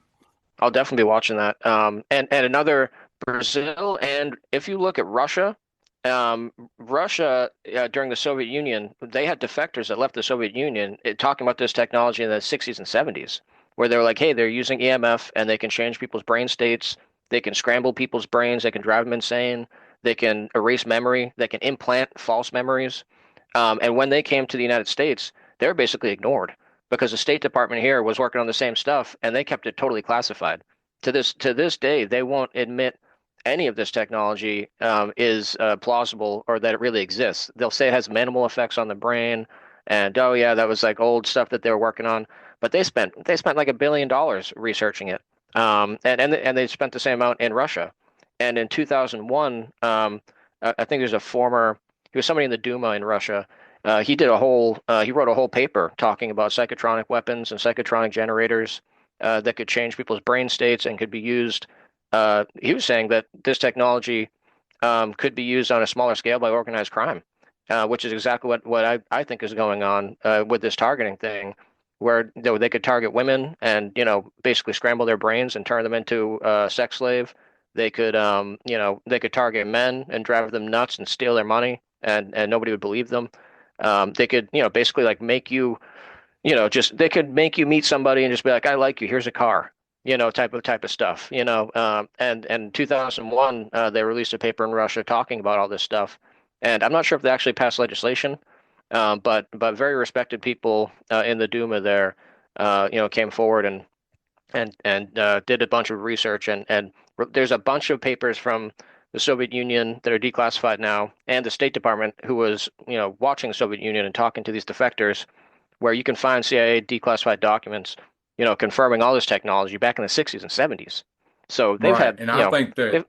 I'll definitely be watching that. And another Brazil, and if you look at Russia, Russia during the Soviet Union, they had defectors that left the Soviet Union talking about this technology in the 60s and 70s, where they're like, hey, they're using EMF and they can change people's brain states, they can scramble people's brains, they can drive them insane, they can erase memory, they can implant false memories. And when they came to the United States, they were basically ignored because the State Department here was working on the same stuff and they kept it totally classified. To this day, they won't admit any of this technology is plausible or that it really exists. They'll say it has minimal effects on the brain, and oh yeah, that was like old stuff that they were working on. But they spent like $1 billion researching it, and they spent the same amount in Russia. And in 2001, I think there's a former he was somebody in the Duma in Russia. He wrote a whole paper talking about psychotronic weapons and psychotronic generators that could change people's brain states and could be used. He was saying that this technology could be used on a smaller scale by organized crime, which is exactly what I think is going on with this targeting thing, where they could target women and basically scramble their brains and turn them into a sex slave. They could target men and drive them nuts and steal their money, and nobody would believe them. They could basically like make you just they could make you meet somebody and just be like, I like you, here's a car, type of stuff, and in 2001, they released a paper in Russia talking about all this stuff. And I'm not sure if they actually passed legislation, but very respected people in the Duma there, came forward and did a bunch of research and there's a bunch of papers from the Soviet Union that are declassified now, and the State Department, who was, watching the Soviet Union and talking to these defectors, where you can find CIA declassified documents, confirming all this technology back in the 60s and 70s. So they've Right. had, And I think they've, that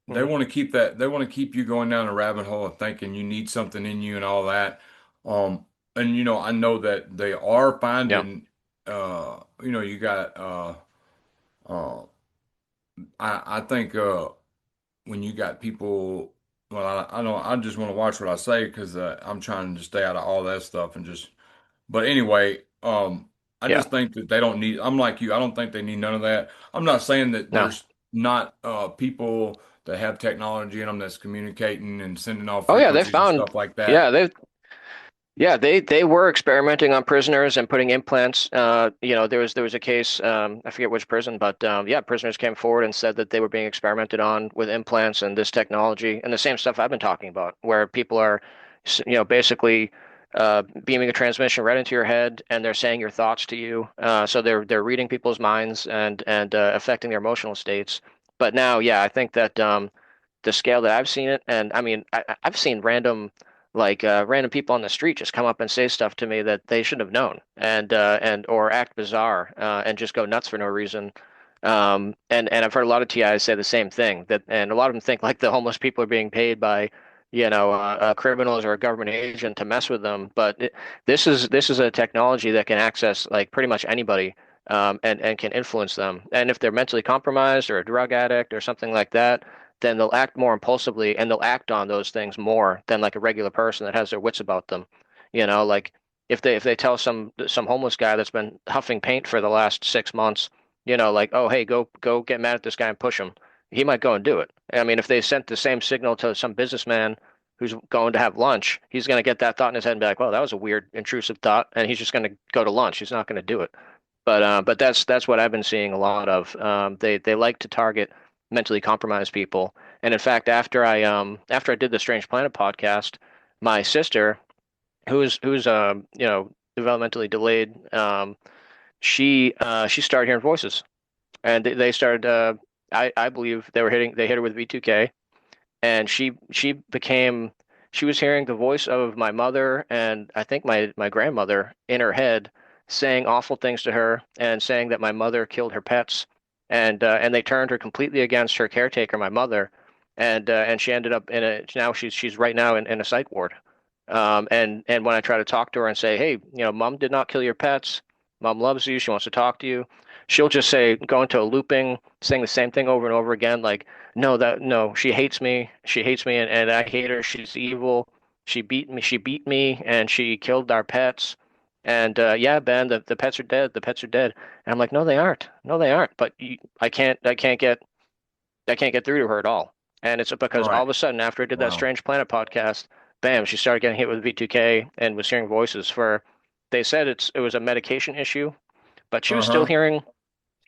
they Mhm. want to keep that, they want to keep you going down a rabbit hole of thinking you need something in you and all that. Um, and I know that they are Yeah. finding, you got, uh, I think, when you got people, well, I don't, I just want to watch what I say because I'm trying to stay out of all that stuff and just, but anyway, I Yeah. just think that they don't need, I'm like you, I don't think they need none of that. I'm not saying that No. there's not people that have technology in them that's communicating and sending off Oh yeah, they frequencies and found, stuff like that. yeah, they were experimenting on prisoners and putting implants. There was a case, I forget which prison, but yeah, prisoners came forward and said that they were being experimented on with implants and this technology and the same stuff I've been talking about, where people are, basically beaming a transmission right into your head, and they're saying your thoughts to you. So they're reading people's minds and affecting their emotional states. But now, yeah, I think that the scale that I've seen it, and I mean, I've seen random people on the street just come up and say stuff to me that they shouldn't have known, and or act bizarre, and just go nuts for no reason. And I've heard a lot of TIs say the same thing, that, and a lot of them think like the homeless people are being paid by, criminals or a government agent to mess with them. But this is a technology that can access like pretty much anybody. And can influence them. And if they're mentally compromised or a drug addict or something like that, then they'll act more impulsively and they'll act on those things more than like a regular person that has their wits about them. Like if they tell some homeless guy that's been huffing paint for the last 6 months, like, oh hey, go get mad at this guy and push him, he might go and do it. I mean, if they sent the same signal to some businessman who's going to have lunch, he's going to get that thought in his head and be like, well, that was a weird, intrusive thought, and he's just going to go to lunch. He's not going to do it. But that's what I've been seeing a lot of. They like to target mentally compromised people. And in fact, after I did the Strange Planet podcast, my sister, who's developmentally delayed, she started hearing voices, and they started. I believe they hit her with V2K, and she was hearing the voice of my mother and I think my grandmother in her head, saying awful things to her and saying that my mother killed her pets, and they turned her completely against her caretaker, my mother, and she ended up in a now she's right now in a psych ward. And when I try to talk to her and say, hey, mom did not kill your pets, mom loves you, she wants to talk to you, she'll just go into a looping, saying the same thing over and over again, like, no, she hates me, and I hate her, she's evil, she beat me, and she killed our pets. And yeah, Ben, the pets are dead. The pets are dead. And I'm like, no, they aren't. No, they aren't. But I can't get through to her at all. And it's because all Right. of a sudden, after I did that Wow. Strange Planet podcast, bam, she started getting hit with V2K and was hearing voices for. They said it was a medication issue, but she was still Uh-huh. hearing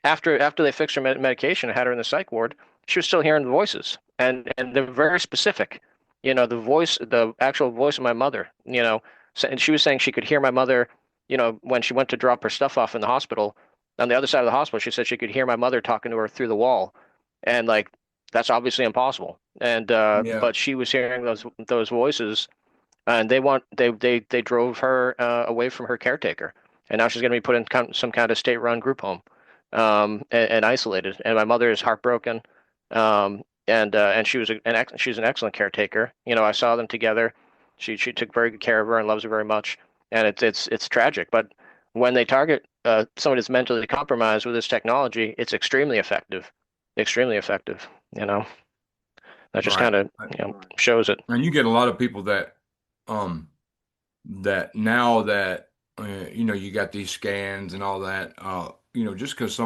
after they fixed her medication and had her in the psych ward. She was still hearing the voices, and they're very specific. The actual voice of my mother. And she was saying she could hear my mother. When she went to drop her stuff off in the hospital, on the other side of the hospital, she said she could hear my mother talking to her through the wall, and like that's obviously impossible. And Yeah. but she was hearing those voices, and they drove her away from her caretaker, and now she's going to be put in some kind of state-run group home, and isolated. And my mother is heartbroken, and she's an excellent caretaker. I saw them together. She took very good care of her and loves her very much, and it's tragic. But when they target somebody that's mentally compromised with this technology, it's extremely effective, extremely effective. That just Right. kind of shows it. And you get a lot of people um, that now that you got these scans and all that, just because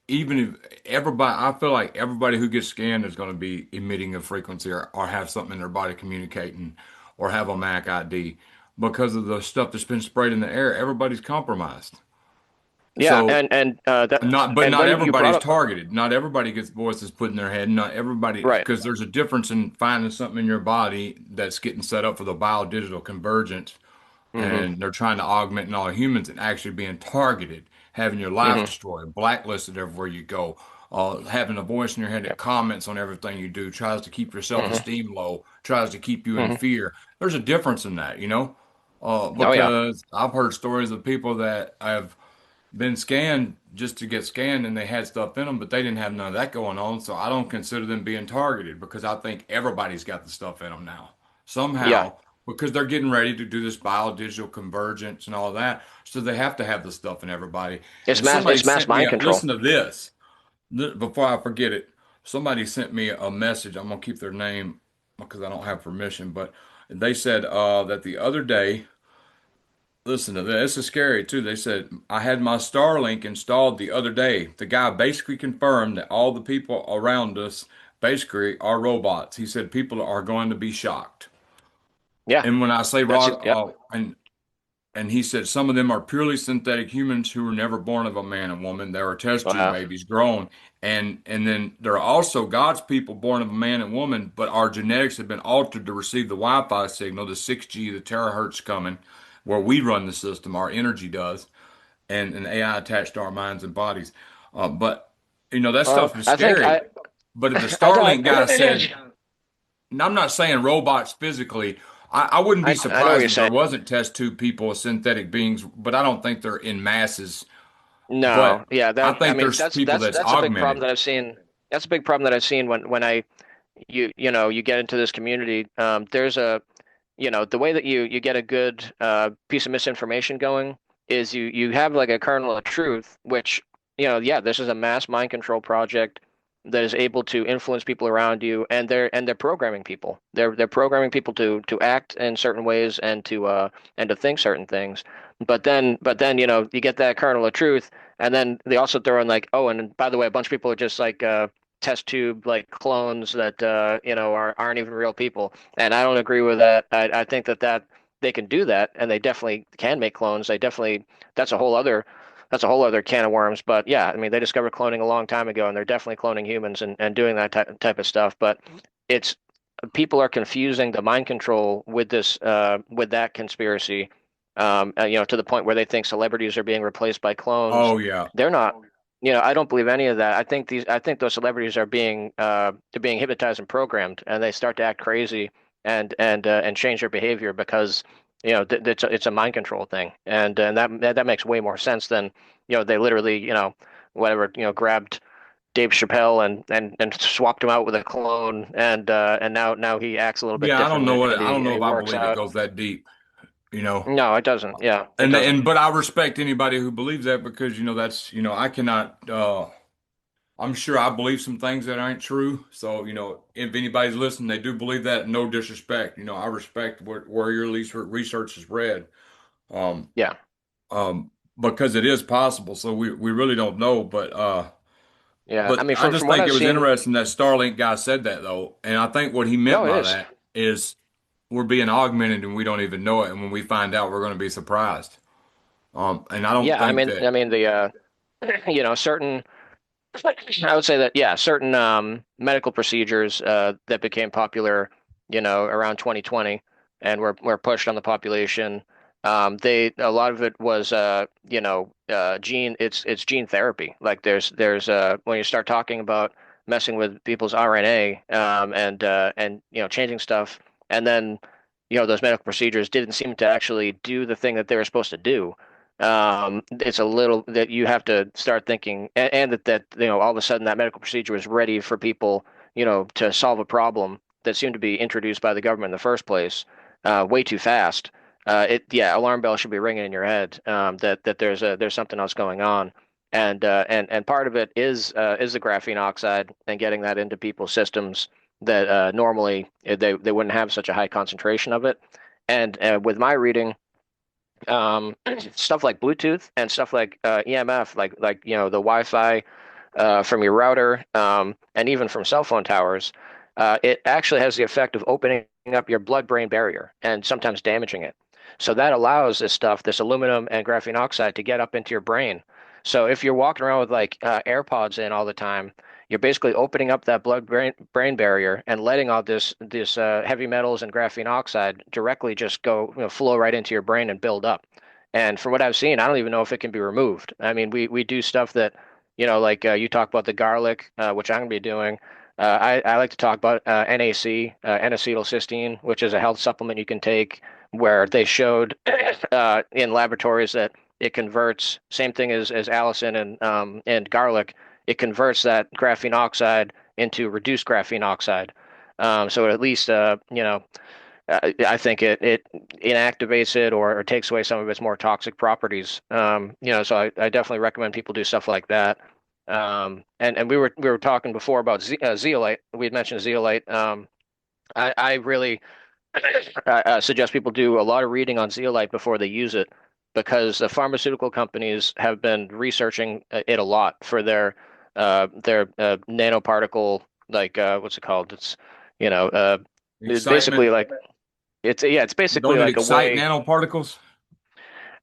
even if everybody, I feel like everybody who gets scanned is going to be emitting a frequency or have something in their body communicating or have a MAC ID. because of the stuff that's been sprayed in the air. Everybody's compromised. Yeah, So but and not when you brought everybody's up targeted. Not everybody gets voices put in their head. Not everybody, right. because there's a difference in finding something in your body that's getting set up for the biodigital convergence, Hmm. and they're trying to augment all humans and actually being targeted, having your life Hmm. destroyed, blacklisted everywhere you go, having a voice in your head Yeah. that comments on everything you do, tries to keep your Hmm. self-esteem low, tries to keep you in Hmm. fear. There's a difference in that, Oh yeah. because I've heard stories of people that have been scanned just to get scanned and they had stuff in them, but they didn't have none of that going on. So I don't consider them being targeted because I think everybody's got the stuff in them now. Yeah. Somehow, because they're getting ready to do this biodigital convergence and all that. So they have to have the stuff in everybody. And somebody It's mass sent me mind control. listen to this before I forget it. Somebody sent me a message. I'm going to keep their name because I don't have permission, but they said that the other day, listen to this. This is scary too. They said, I had my Starlink installed the other day. The guy basically confirmed that all the people around us basically are robots. He said people are going to be shocked. Yeah. And when I say That's it. rock, Yep. and he said some of them are purely synthetic humans who were never born of a man and woman. They were test tube Wow. babies grown. And then there are also God's people born of a man and woman, but our genetics have been altered to receive the Wi-Fi signal, the 6G, the terahertz coming, where we run the system, our energy does, and AI attached to our minds and bodies. But that Well, stuff is I think scary. But if the I don't Starlink guy said, and I'm not saying robots physically. I wouldn't be I know what surprised you're if there saying. wasn't test tube people as synthetic beings, but I don't think they're in masses. No, But yeah, I that I think mean there's people that's that's a big problem augmented. that I've seen. That's a big problem that I've seen when I you know you get into this community. There's a the way that you get a good piece of misinformation going is you have like a kernel of truth, which yeah, this is a mass mind control project that is able to influence people around you, and they're programming people. They're programming people to act in certain ways and to think certain things. But then you get that kernel of truth, and then they also throw in like, oh, and by the way, a bunch of people are just like test tube like clones that aren't even real people. And I don't agree with that. I think that they can do that, and they definitely can make clones. They definitely that's a whole other that's a whole other can of worms. But yeah, I mean, they discovered cloning a long time ago, and they're definitely cloning humans and doing that type of stuff. But it's people are confusing the mind control with this with that conspiracy, to the point where they think celebrities are being replaced by clones. Oh yeah, They're not. I don't believe any of that. I think those celebrities are being they're being hypnotized and programmed, and they start to act crazy and change their behavior because it's a mind control thing, and that makes way more sense than they literally whatever grabbed Dave Chappelle and swapped him out with a clone, and now he acts a little bit yeah. I don't different, know and, what and I he don't and know he if I works believe it out. goes that deep. You know, No, it doesn't. Yeah, it doesn't. and but I respect anybody who believes that because that's I cannot. I'm sure I believe some things that aren't true. So, if anybody's listening, they do believe that, no disrespect. I respect where your research is read. Um, Yeah, because it is possible. So we really don't know. yeah. I But mean, I from just what think I've it was seen, interesting that Starlink guy said that though. And I think what he meant no, it by is. that is we're being augmented and we don't even know it. And when we find out, we're going to be surprised. And I don't Yeah, I think mean, that. I mean the certain. I would say that yeah, certain medical procedures that became popular, around 2020, and were pushed on the population. They a lot of it was gene. It's gene therapy. Like there's when you start talking about messing with people's RNA and changing stuff, and then those medical procedures didn't seem to actually do the thing that they were supposed to do. It's a little that you have to start thinking, and that all of a sudden that medical procedure was ready for people, to solve a problem that seemed to be introduced by the government in the first place, way too fast. Yeah, alarm bell should be ringing in your head, that there's something else going on, and part of it is the graphene oxide and getting that into people's systems that normally they wouldn't have such a high concentration of it. And with my reading stuff like Bluetooth and stuff like EMF, like the Wi-Fi from your router, and even from cell phone towers, it actually has the effect of opening up your blood-brain barrier and sometimes damaging it. So that allows this stuff, this aluminum and graphene oxide, to get up into your brain. So if you're walking around with like AirPods in all the time, you're basically opening up that blood brain barrier and letting all this heavy metals and graphene oxide directly just go, flow right into your brain and build up. And from what I've seen, I don't even know if it can be removed. I mean, we do stuff that, like you talk about the garlic, which I'm going to be doing. I like to talk about NAC, N-acetylcysteine, which is a health supplement you can take, where they showed in laboratories that it converts, same thing as allicin and garlic, it converts that graphene oxide into reduced graphene oxide. So at least I think it inactivates it, or takes away some of its more toxic properties. So I definitely recommend people do stuff like that. And we were talking before about zeolite. We had mentioned zeolite. I really suggest people do a lot of reading on zeolite before they use it, because the pharmaceutical companies have been researching it a lot for their nanoparticle, like what's it called? It's Excitement. basically like it's basically Don't it like a excite way. nanoparticles?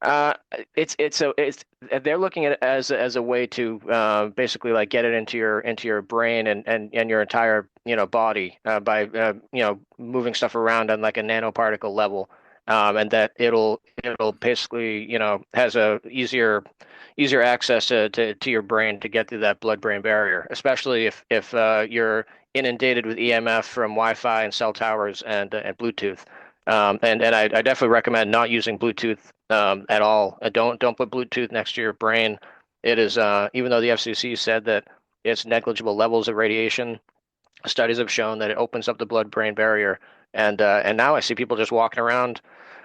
Uh, it's they're looking at it as a way to basically like get it into your brain and your entire body by moving stuff around on like a nanoparticle level, and that it'll basically has a easier access to your brain to get through that blood-brain barrier, especially if you're inundated with EMF from Wi-Fi and cell towers and Bluetooth. And I definitely recommend not using Bluetooth at all. Don't put Bluetooth next to your brain. It is even though the FCC said that it's negligible levels of radiation, studies have shown that it opens up the blood-brain barrier. And now I see people just walking around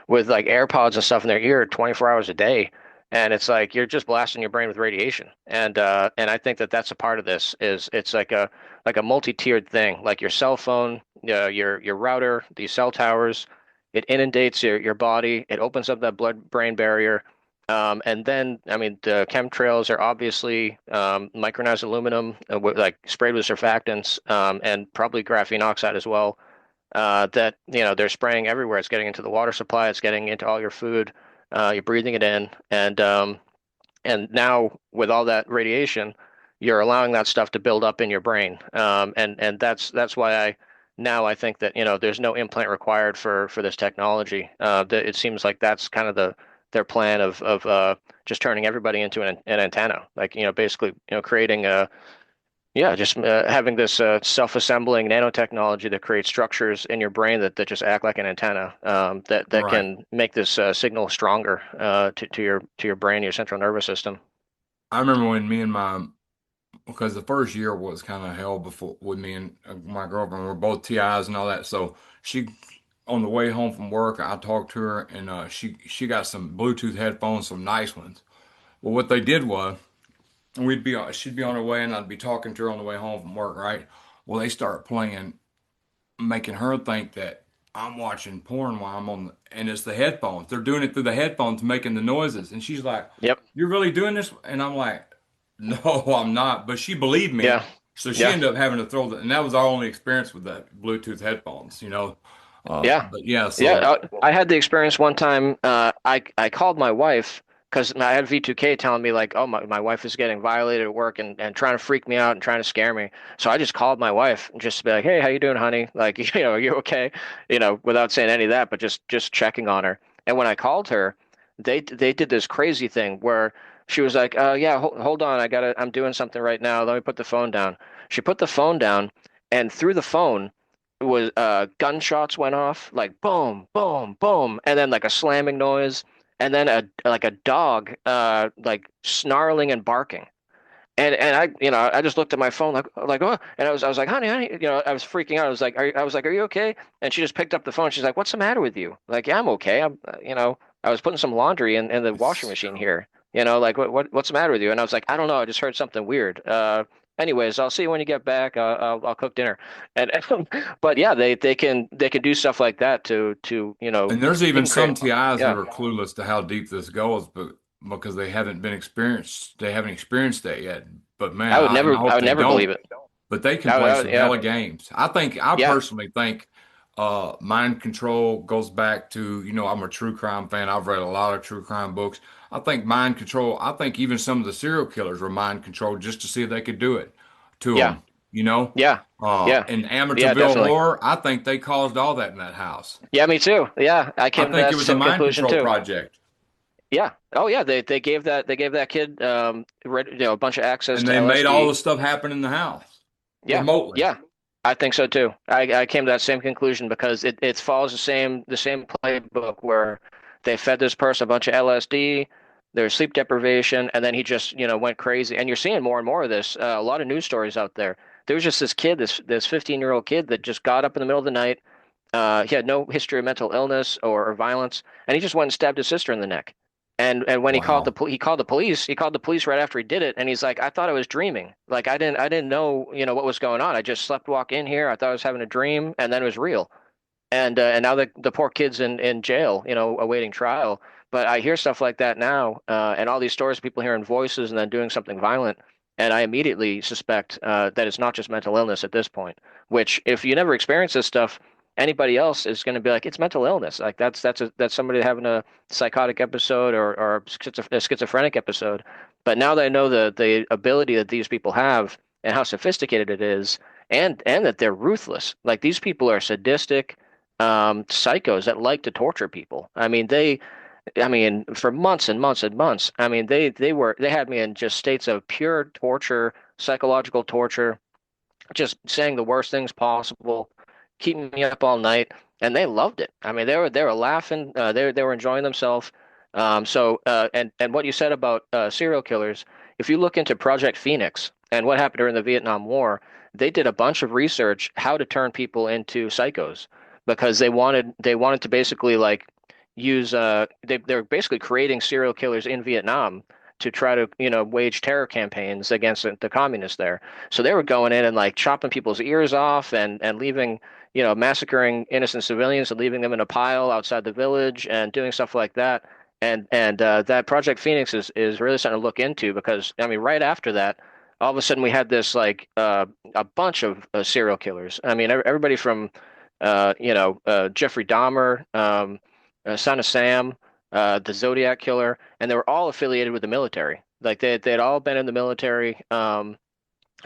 with like AirPods and stuff in their ear 24 hours a day, and it's like you're just blasting your brain with radiation. And I think that that's a part of this. Is it's like a multi-tiered thing, like your cell phone, your router, these cell towers. It inundates your body. It opens up that blood-brain barrier. And then, I mean, the chemtrails are obviously micronized aluminum, like sprayed with surfactants, and probably graphene oxide as well. That they're spraying everywhere. It's getting into the water supply. It's getting into all your food. You're breathing it in, and now with all that radiation, you're allowing that stuff to build up in your brain. And that's why I think that there's no implant required for this technology. It seems like that's kind of their plan of just turning everybody into an antenna, like basically creating a just having this self-assembling nanotechnology that creates structures in your brain that just act like an antenna, that Right. can make this signal stronger to your brain, your central nervous system. I remember when me and my because the first year was kind of hell before with me and my girlfriend. We're both TIs and all that. So she, on the way home from work, I talked to her and she got some Bluetooth headphones, some nice ones. Well, what they did was she'd be on her way and I'd be talking to her on the way home from work, right? Well, they start playing, making her think that I'm watching porn while I'm on, and it's the headphones. They're doing it through the headphones, making the noises. And she's like, Yep. "You're really doing this?" And I'm like, "No, I'm not." But she believed me, Yeah. so she Yeah. ended up having to throw the, and that was our only experience with that Bluetooth headphones, Yeah. But yeah, Yeah. so I had the experience one time. I called my wife because I had V2K telling me like, oh, my wife is getting violated at work and trying to freak me out and trying to scare me. So I just called my wife just to be like, hey, how you doing, honey? Like, are you okay? Without saying any of that, but just checking on her. And when I called her, they did this crazy thing where she was like, yeah, hold on, I'm doing something right now. Let me put the phone down. She put the phone down, and through the phone was gunshots went off, like boom, boom, boom, and then like a slamming noise, and then a dog like snarling and barking. And I just looked at my phone like oh, and I was like, honey, I was freaking out. I was like, are you okay? And she just picked up the phone. She's like, what's the matter with you? Like, yeah, I'm okay. I was putting some laundry in the washing machine here. Like what's the matter with you? And I was like, I don't know. I just heard something weird. Anyways, I'll see you when you get back. I'll cook dinner. And but yeah, they can do stuff like that to and there's they even can create. some TIs that Yeah, are clueless to how deep this goes, but because they haven't experienced that yet. But man, and I I hope would they never don't. believe it. But they can play some Yeah, hella games. I yeah. personally think Mind control goes back to, I'm a true crime fan. I've read a lot of true crime books. I think mind control, I think even some of the serial killers were mind controlled just to see if they could do it to Yeah, them, you know? yeah, yeah, In yeah, Amityville definitely. Horror, I think they caused all that in that house. Yeah, me too. Yeah, I I came to think it that was a same mind conclusion control too. project. Yeah. Oh yeah, they gave that kid a bunch of access And to they made all LSD. the stuff happen in the house Yeah, remotely. yeah, I think so too. I came to that same conclusion because it follows the same playbook where they fed this person a bunch of LSD, there's sleep deprivation, and then he just went crazy. And you're seeing more and more of this. A lot of news stories out there. There was just this kid, this 15-year-old kid that just got up in the middle of the night. He had no history of mental illness or violence, and he just went and stabbed his sister in the neck. And when Wow. he called the police. He called the police right after he did it, and he's like, "I thought I was dreaming. Like I didn't know what was going on. I just slept walk in here. I thought I was having a dream, and then it was real." And now the poor kid's in jail, awaiting trial. But I hear stuff like that now, and all these stories of people hearing voices and then doing something violent, and I immediately suspect that it's not just mental illness at this point. Which, if you never experience this stuff, anybody else is going to be like, it's mental illness. Like that's somebody having a psychotic episode or a schizophrenic episode. But now that I know the ability that these people have and how sophisticated it is, and that they're ruthless. Like these people are sadistic psychos that like to torture people. I mean, for months and months and months. I mean, they had me in just states of pure torture, psychological torture, just saying the worst things possible, keeping me up all night, and they loved it. I mean, they were laughing, they were enjoying themselves. And what you said about serial killers, if you look into Project Phoenix and what happened during the Vietnam War, they did a bunch of research how to turn people into psychos because they wanted to basically like use they're basically creating serial killers in Vietnam to try to wage terror campaigns against the communists there. So they were going in and like chopping people's ears off and leaving, massacring innocent civilians and leaving them in a pile outside the village and doing stuff like that. And that Project Phoenix is really something to look into because I mean, right after that, all of a sudden we had this like a bunch of serial killers. I mean, everybody from Jeffrey Dahmer, Son of Sam, the Zodiac Killer, and they were all affiliated with the military. Like they'd all been in the military. And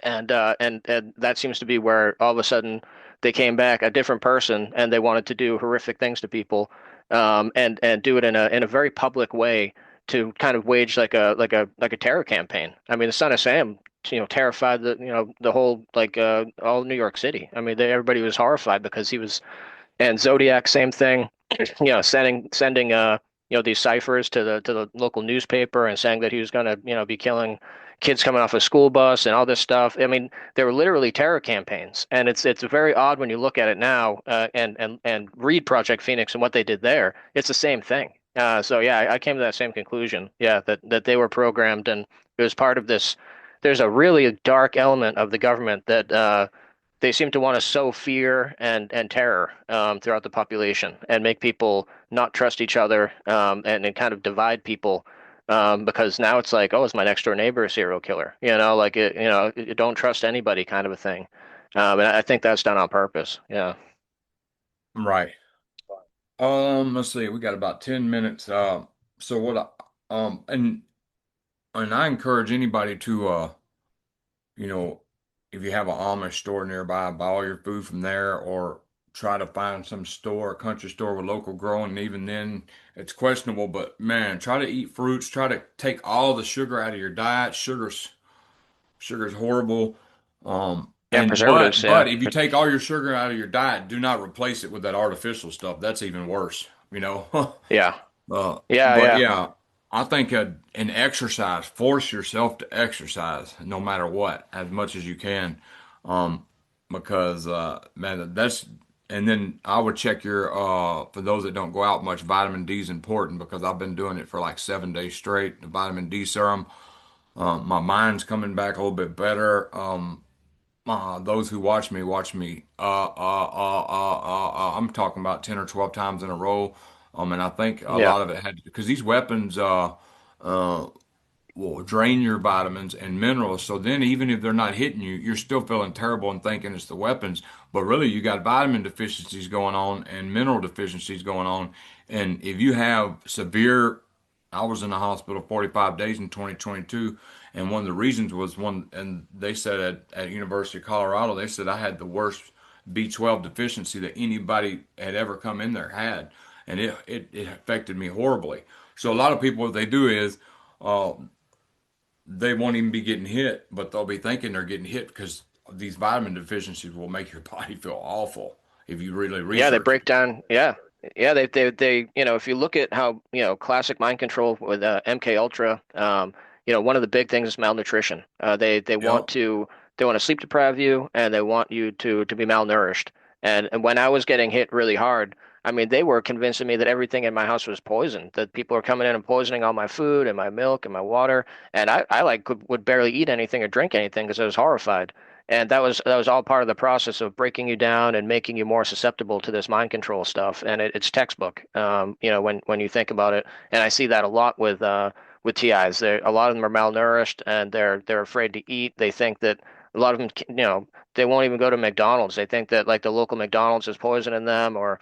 that seems to be where all of a sudden they came back a different person and they wanted to do horrific things to people, and do it in a very public way to kind of wage like a terror campaign. I mean, the Son of Sam, terrified the whole like all New York City. I mean, everybody was horrified because he was, and Zodiac, same thing, sending these ciphers to the local newspaper and saying that he was going to be killing kids coming off a school bus and all this stuff. I mean, they were literally terror campaigns, and it's very odd when you look at it now and read Project Phoenix and what they did there. It's the same thing. So yeah, I came to that same conclusion. Yeah, that they were programmed and it was part of this. There's a really dark element of the government that they seem to want to sow fear and terror throughout the population and make people not trust each other, and kind of divide people, because now it's like, oh, is my next door neighbor a serial killer? Like you don't trust anybody kind of a thing. And I think that's done on purpose. Yeah. Right. Let's see. We got about 10 minutes. So what and I encourage anybody to you know, if you have an Amish store nearby, buy all your food from there or try to find some store, a country store with local growing. And even then, it's questionable, but man, try to eat fruits, try to take all the sugar out of your diet. Sugar's horrible. Yeah, And preservatives. but Yeah. if you take all your sugar out of your diet, do not replace it with that artificial stuff. That's even worse, you know. Yeah. Yeah. But Yeah. yeah, I think an exercise, force yourself to exercise no matter what, as much as you can. Um, because man, and then I would check your for those that don't go out much, vitamin D is important because I've been doing it for like 7 days straight. The vitamin D serum, my mind's coming back a little bit better. Those who watch me. I'm talking about 10 or 12 times in a row. And I think a Yeah. lot of it had because these weapons, will drain your vitamins and minerals. So then even if they're not hitting you, you're still feeling terrible and thinking it's the weapons. But really you got vitamin deficiencies going on and mineral deficiencies going on. And if you have severe, I was in the hospital 45 days in 2022, and one of the reasons was one, and they said at University of Colorado, they said I had the worst B12 deficiency that anybody had ever come in there had, and it affected me horribly. So a lot of people, what they do is uh, they won't even be getting hit, but they'll be thinking they're getting hit because these vitamin deficiencies will make your body feel awful if you really Yeah, they research break it. down. Yeah, yeah. They. If you look at how classic mind control with MK Ultra, one of the big things is malnutrition. They want Yep. to sleep deprive you, and they want you to be malnourished. And when I was getting hit really hard, I mean, they were convincing me that everything in my house was poisoned. That people are coming in and poisoning all my food and my milk and my water, and I like would barely eat anything or drink anything because I was horrified. And that was all part of the process of breaking you down and making you more susceptible to this mind control stuff. And it's textbook, when you think about it. And I see that a lot with TIs. A lot of them are malnourished and they're afraid to eat. They think that a lot of them, they won't even go to McDonald's. They think that like the local McDonald's is poisoning them or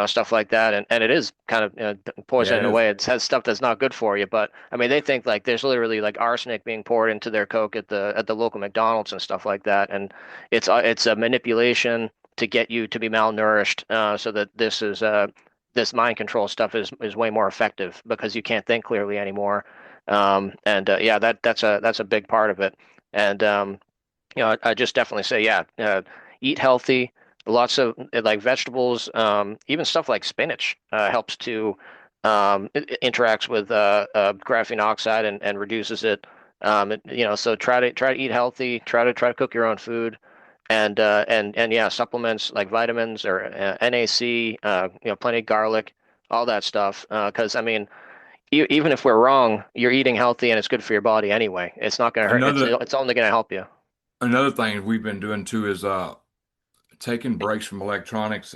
stuff like that. And it is kind of Yeah, poison it in a is. way. It has stuff that's not good for you. But I mean, they think like there's literally like arsenic being poured into their Coke at the local McDonald's and stuff like that. And it's a manipulation to get you to be malnourished, so that this mind control stuff is way more effective because you can't think clearly anymore. And yeah, that's a big part of it. And I just definitely say, yeah, eat healthy. Lots of like vegetables, even stuff like spinach helps to it interacts with graphene oxide and reduces it. So try to eat healthy. Try to cook your own food, and yeah, supplements like vitamins or NAC. Plenty of garlic, all that stuff. Because I mean, even if we're wrong, you're eating healthy and it's good for your body anyway. It's not going to hurt. It's Another it's only going to help you. another thing we've been doing too is taking breaks from electronics.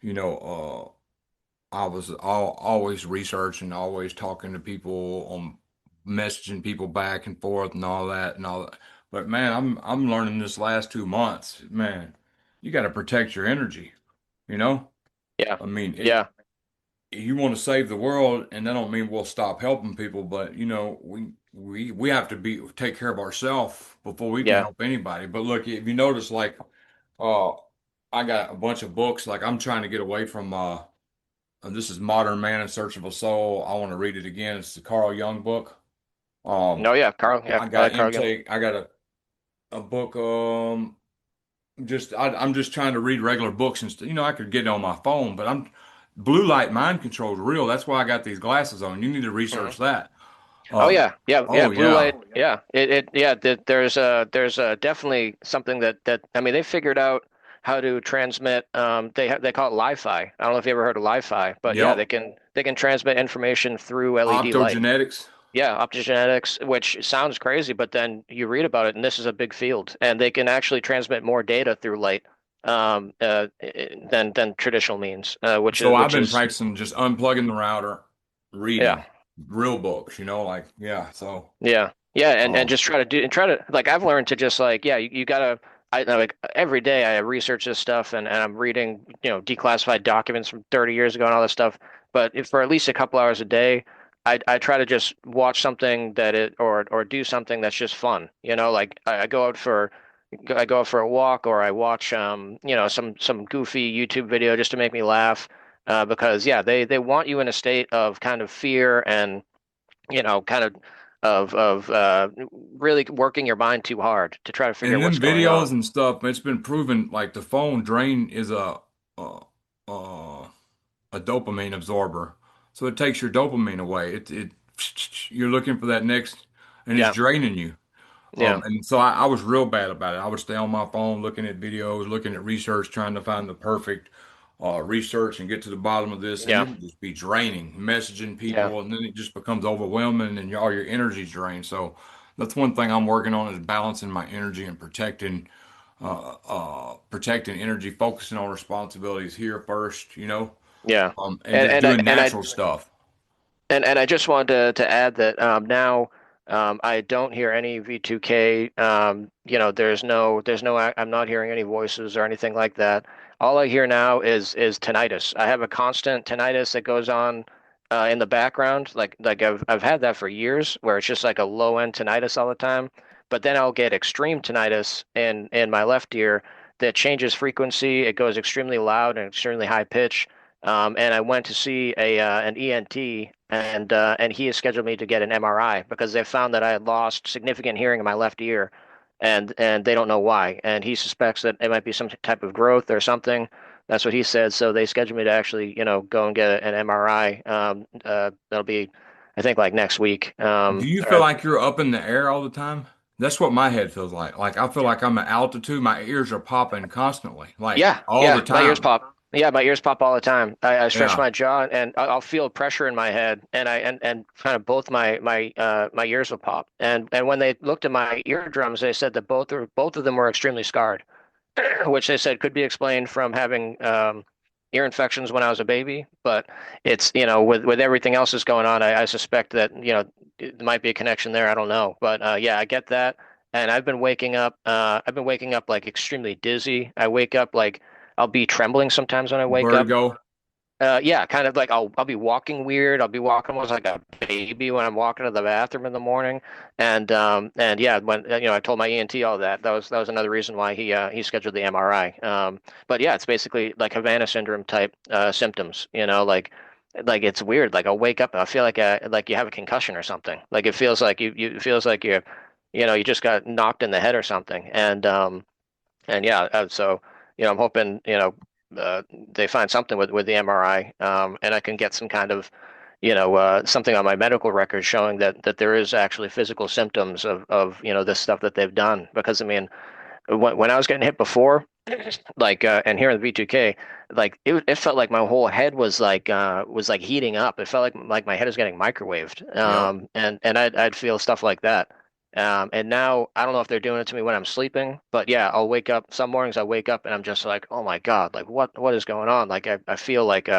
You know, I was always researching, always talking to people on messaging people back and forth and all that and all that. But man, I'm learning this last 2 months, man, you got to protect your energy, you know? Yeah, I mean, yeah, you want to save the world, and that don't mean we'll stop helping people, but we have to be take care of ourselves before we can yeah. help anybody. But look, if you notice, like, uh, I got a bunch of books. Like, I'm trying to get away from this is Modern Man in Search of a Soul. I want to read it again. It's the Carl Jung book. Um, No, yeah, Carl. Yeah, I I got like Carl Jung. intake. I got a book. I'm just trying to read regular books and I could get it on my phone, but I'm blue light mind control is real. That's why I got these glasses on. You need to Hmm. research that. Oh Um, yeah, yeah, yeah. oh Blue yeah, light. Yeah, yeah. There's definitely something that I mean they figured out how to transmit. They call it Li-Fi. I don't know if you ever heard of Li-Fi, but yeah, they yep. can they can transmit information through LED light. Optogenetics. Yeah, optogenetics, which sounds crazy, but then you read about it, and this is a big field, and they can actually transmit more data through light than traditional means, which So is I've which been is practicing just unplugging the router, yeah. reading real books. Like yeah. So Yeah. Yeah, and um, just try to like I've learned to just like yeah, you gotta I like every day I research this stuff and I'm reading, declassified documents from 30 years ago and all this stuff. But if for at least a couple hours a day, I try to just watch something that it or do something that's just fun. Like I go out for a walk or I watch some goofy YouTube video just to make me laugh. Because yeah, they want you in a state of kind of fear and kind of really working your mind too hard to try to figure in out what's them going videos on. and stuff, it's been proven like the phone drain is a, a a dopamine absorber. So it takes your dopamine away. It you're looking for that next, and it's Yeah, draining you. yeah, And so I was real bad about it. I would stay on my phone looking at videos, looking at research, trying to find the perfect research and get to the bottom of this. And yeah, it would just be draining, messaging yeah, people, and then it just becomes overwhelming, and all your energy's drained. So that's one thing I'm working on is balancing my energy and protecting energy, focusing on responsibilities here first, yeah. and And just and I doing and I natural stuff. And I just wanted to add that now I don't hear any V2K. I'm not hearing any voices or anything like that. All I hear now is tinnitus. I have a constant tinnitus that goes on in the background. Like I've had that for years, where it's just like a low end tinnitus all the time. But then I'll get extreme tinnitus in my left ear that changes frequency. It goes extremely loud and extremely high pitch. And I went to see an ENT, and he has scheduled me to get an MRI because they found that I had lost significant hearing in my left ear, and they don't know why. And he suspects that it might be some type of growth or something. That's what he said. So they scheduled me to actually, go and get an MRI. That'll be, I think, like next week. Do you feel like you're up in the air all the time? That's what my head feels like. Like I feel like I'm at altitude. My ears are popping constantly, like Yeah, all the yeah, my ears time. pop. Yeah, my ears pop all the time. I stretch Yeah. my jaw and I'll feel pressure in my head, and kind of both my ears will pop. And when they looked at my eardrums, they said that both of them were extremely scarred, which they said could be explained from having ear infections when I was a baby. But it's, with everything else that's going on, I suspect that, it might be a connection there. I don't know. But yeah, I get that. And I've been waking up like extremely dizzy. I wake up like I'll be trembling sometimes when I wake up. Vertigo. Yeah, kind of like I'll be walking weird. I'll be walking almost like a baby when I'm walking to the bathroom in the morning. And yeah, when I told my ENT all that, that was another reason why he scheduled the MRI. But yeah, it's basically like Havana syndrome type symptoms. Like it's weird. Like I'll wake up and I feel like you have a concussion or something. Like it feels like you it feels like you just got knocked in the head or something. And yeah, so I'm hoping they find something with the MRI, and I can get some kind of something on my medical record showing that there is actually physical symptoms of this stuff that they've done. Because I mean, when I was getting hit before, like and here in the V2K, like it felt like my whole head was like heating up. It felt like my head was getting microwaved. Yep. And I'd feel stuff like that. And now I don't know if they're doing it to me when I'm sleeping, but yeah, I'll wake up some mornings. I wake up and I'm just like, oh my God, like what is going on? Like I feel like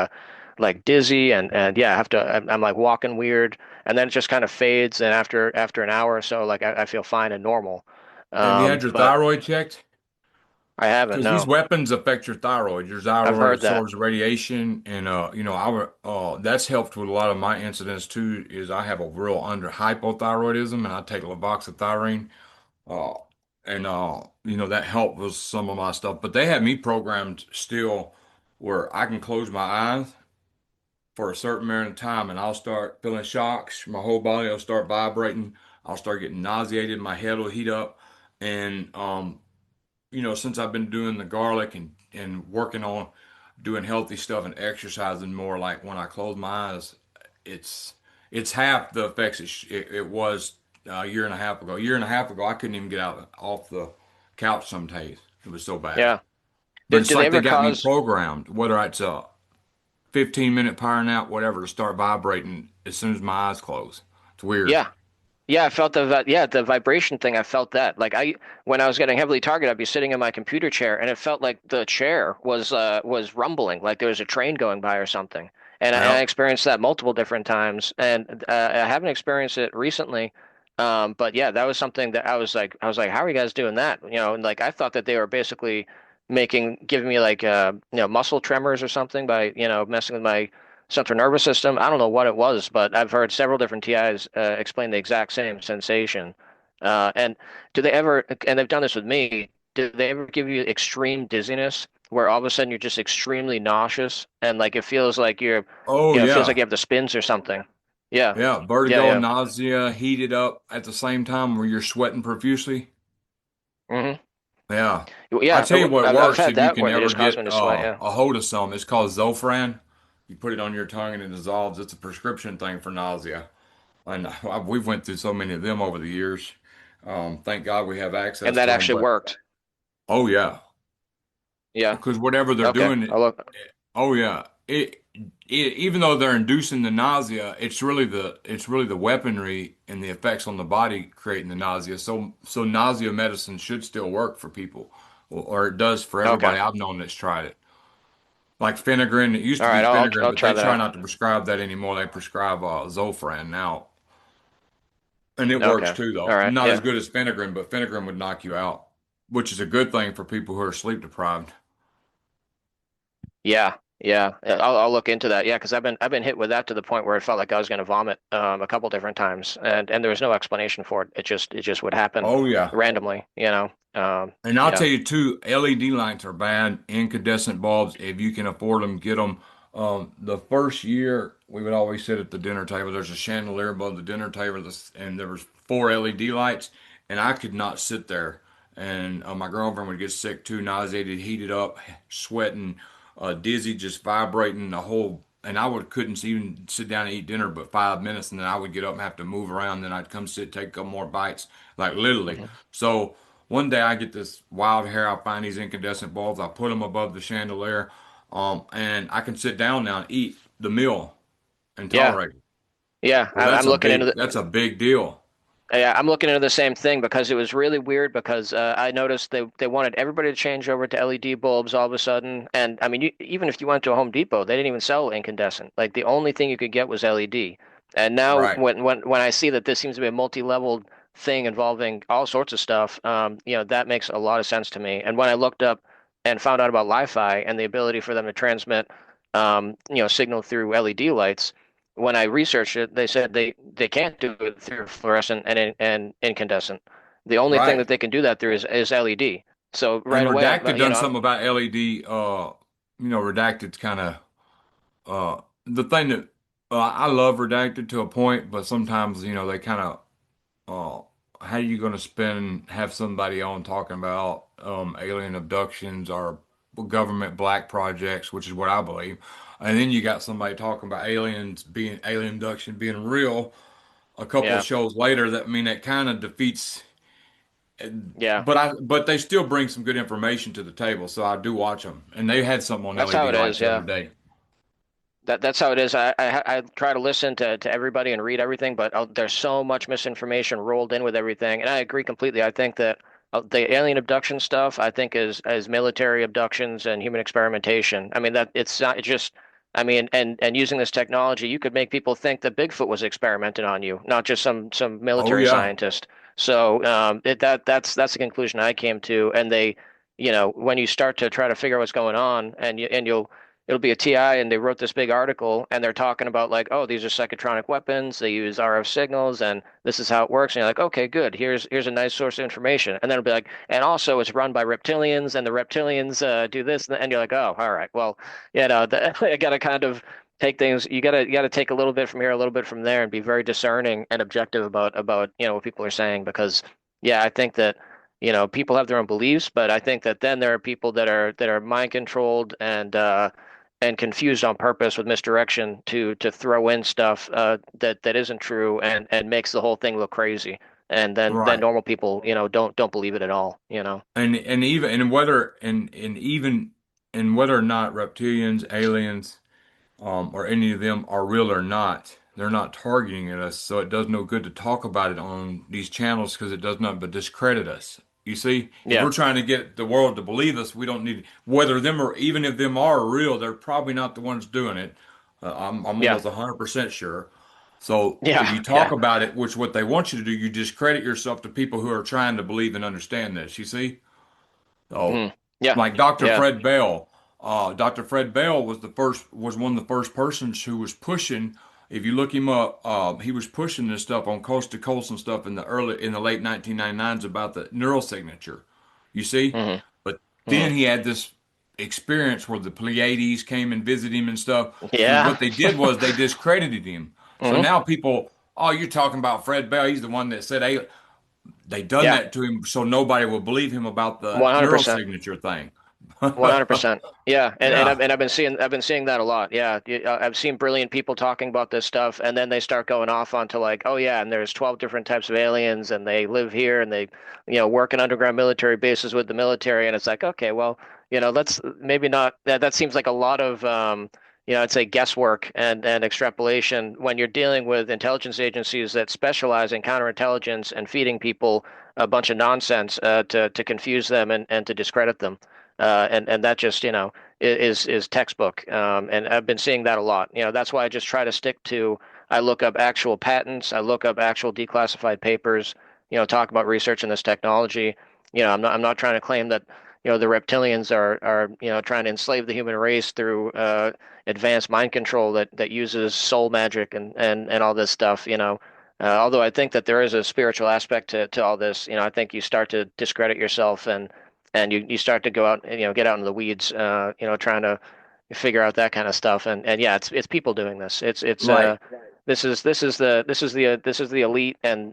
dizzy and yeah, I'm like walking weird, and then it just kind of fades. And after an hour or so, like I feel fine and normal. Have you had your But thyroid checked? I haven't. Because these No, weapons affect your thyroid. Your I've thyroid heard that. absorbs radiation, and that's helped with a lot of my incidents too. Is I have a real under hypothyroidism, and I take levothyroxine, uh, and that helped with some of my stuff. But they have me programmed still where I can close my eyes for a certain amount of time, and I'll start feeling shocks. My whole body will start vibrating. I'll start getting nauseated. My head will heat up, and since I've been doing the garlic and working on doing healthy stuff and exercising more, like when I close my eyes, it's it's half the effects it was a year and a half ago. A year and a half ago, I couldn't even get out off the couch some days. It was so bad. Yeah. But it's Do they like they ever got me cause? programmed, whether it's a 15-minute power nap, whatever, to start vibrating as soon as my eyes close. It's weird. Yeah. Yeah, I felt the vibration thing. I felt that. Like when I was getting heavily targeted, I'd be sitting in my computer chair, and it felt like the chair was rumbling, like there was a train going by or something. And I Yep. experienced that multiple different times, and I haven't experienced it recently. But yeah, that was something that I was like, how are you guys doing that? And like I thought that they were basically giving me like muscle tremors or something by messing with my central nervous system. I don't know what it was, but I've heard several different TIs explain the exact same sensation. And do they ever, and they've done this with me, do they ever give you extreme dizziness where all of a sudden you're just extremely nauseous and like it feels like Oh it feels like yeah. you have the spins or something? Yeah. Yeah, Yeah, vertigo, yeah. nausea, heated up at the same time where you're sweating profusely. hmm Yeah. I Yeah, tell you what I've works had if you that can where they ever just cause me get to sweat. Yeah. a hold of some. It's called Zofran. You put it on your tongue and it dissolves. It's a prescription thing for nausea. And we've went through so many of them over the years. Thank God we have And access that to them. actually But worked. oh yeah, Yeah. because whatever they're Okay. doing, I'll look. oh yeah, even though they're inducing the nausea, it's really the weaponry and the effects on the body creating the nausea. So nausea medicine should still work for people, or it does for Okay. everybody I've known that's tried it. like Phenergan. It used All to be right, Phenergan, I'll but they try that try out. not to prescribe that anymore. They prescribe Zofran now, and it works Okay. too, All though. right. Not as Yeah. good as Phenergan, but Phenergan would knock you out, which is a good thing for people who are sleep deprived. Yeah. Yeah. I'll look into that. Yeah, because I've been hit with that to the point where it felt like I was going to vomit a couple different times, and there was no explanation for it. It just would happen Oh yeah. randomly, you know. And I'll Yeah. tell you too, LED lights are bad. Incandescent bulbs, if you can afford them, get them. The first year, we would always sit at the dinner table. There's a chandelier above the dinner table, and there was four LED lights, and I could not sit there. And my girlfriend would get sick too, nauseated, heated up, sweating, dizzy, just vibrating the whole. And I would couldn't even sit down and eat dinner but 5 minutes, and then I would get up and have to move around. Then I'd come sit, take a couple more bites, like literally. Hmm. So. One day I get this wild hair. I find these incandescent bulbs. I put them above the chandelier, and I can sit down now and eat the meal and Yeah. tolerate it. Yeah. Well, I'm looking into that's a big deal. Yeah, I'm looking into the same thing because it was really weird because I noticed they wanted everybody to change over to LED bulbs all of a sudden. And I mean, even if you went to a Home Depot, they didn't even sell incandescent. Like the only thing you could get was LED. And now Right. when I see that this seems to be a multi-leveled thing involving all sorts of stuff, that makes a lot of sense to me. And when I looked up and found out about Li-Fi and the ability for them to transmit, signal through LED lights when I researched it, they said they can't do it through fluorescent and incandescent. The only thing that Right. they can do that through is LED. So And right away, Redacted done something about LED. Redacted's kind of the thing that I love Redacted to a point, but sometimes they kind of how are you going to spend have somebody on talking about alien abductions or government black projects, which is what I believe, and then you got somebody talking about alien abduction being real a couple of yeah, shows later. That that kind of defeats. yeah, But they still bring some good information to the table, so I do watch them. And they had something on that's how LED it lights is. the other Yeah, day. that's how it is. I try to listen to everybody and read everything, but there's so much misinformation rolled in with everything, and I agree completely. I think that the alien abduction stuff, I think, is military abductions and human experimentation. I mean that it's not it's just. I mean, and using this technology, you could make people think that Bigfoot was experimented on you, not just some Oh military yeah. scientist. So that's the conclusion I came to. And when you start to try to figure out what's going on, it'll be a TI and they wrote this big article and they're talking about like, oh, these are psychotronic weapons. They use RF signals and this is how it works. And you're like, okay, good. Here's a nice source of information. And then it'll be like, and also it's run by reptilians and the reptilians do this. And you're like, oh, all right. Well, I got to kind of take things. You gotta take a little bit from here, a little bit from there, and be very discerning and objective about what people are saying because yeah, I think that people have their own beliefs, but I think that then there are people that are mind controlled and confused on purpose with misdirection to throw in stuff that isn't true and makes the whole thing look crazy. And then Right. normal people, don't believe it at all. And even and whether or not reptilians, aliens, or any of them are real or not, they're not targeting at us. So it does no good to talk about it on these channels because it does nothing but discredit us. You see, if Yeah. we're trying to get the world to believe us, we don't need whether them or even if them are real, they're probably not the ones doing it. I'm Yeah. almost 100% sure. So if Yeah. you talk Yeah. about it, which what they want you to do, you discredit yourself to people who are trying to believe and understand this. You see? So, Mm. Yeah. like Dr. Yeah. Fred Bell, Dr. Fred Bell was one of the first persons who was pushing. If you look him up, he was pushing this stuff on Coast to Coast and stuff in the late 1999s about the neural signature. You see, Hmm. but Hmm. then he had this experience where the Pleiades came and visited him and stuff. So Yeah. what they did was they discredited him. So Hmm. now people, oh, you're talking about Fred Bell. He's the one that said, hey, they done Yeah. that to him so nobody will believe him about the neural 100%. signature thing. 100%. Yeah, and Yeah. I've been seeing that a lot. Yeah, I've seen brilliant people talking about this stuff, and then they start going off onto like, oh yeah, and there's 12 different types of aliens, and they live here, and they, work in underground military bases with the military, and it's like, okay, well, let's maybe not. That seems like a lot of, I'd say guesswork and extrapolation when you're dealing with intelligence agencies that specialize in counterintelligence and feeding people a bunch of nonsense to confuse them and to discredit them. And that just, is textbook. And I've been seeing that a lot. That's why I just try to stick to. I look up actual patents. I look up actual declassified papers. Talk about research in this technology. I'm not trying to claim that the reptilians are trying to enslave the human race through advanced mind control that uses soul magic and all this stuff. Although I think that there is a spiritual aspect to all this. I think you start to discredit yourself and you start to go out and get out in the weeds, trying to figure out that kind of stuff. And yeah, it's people doing this. It's Right. this is the elite and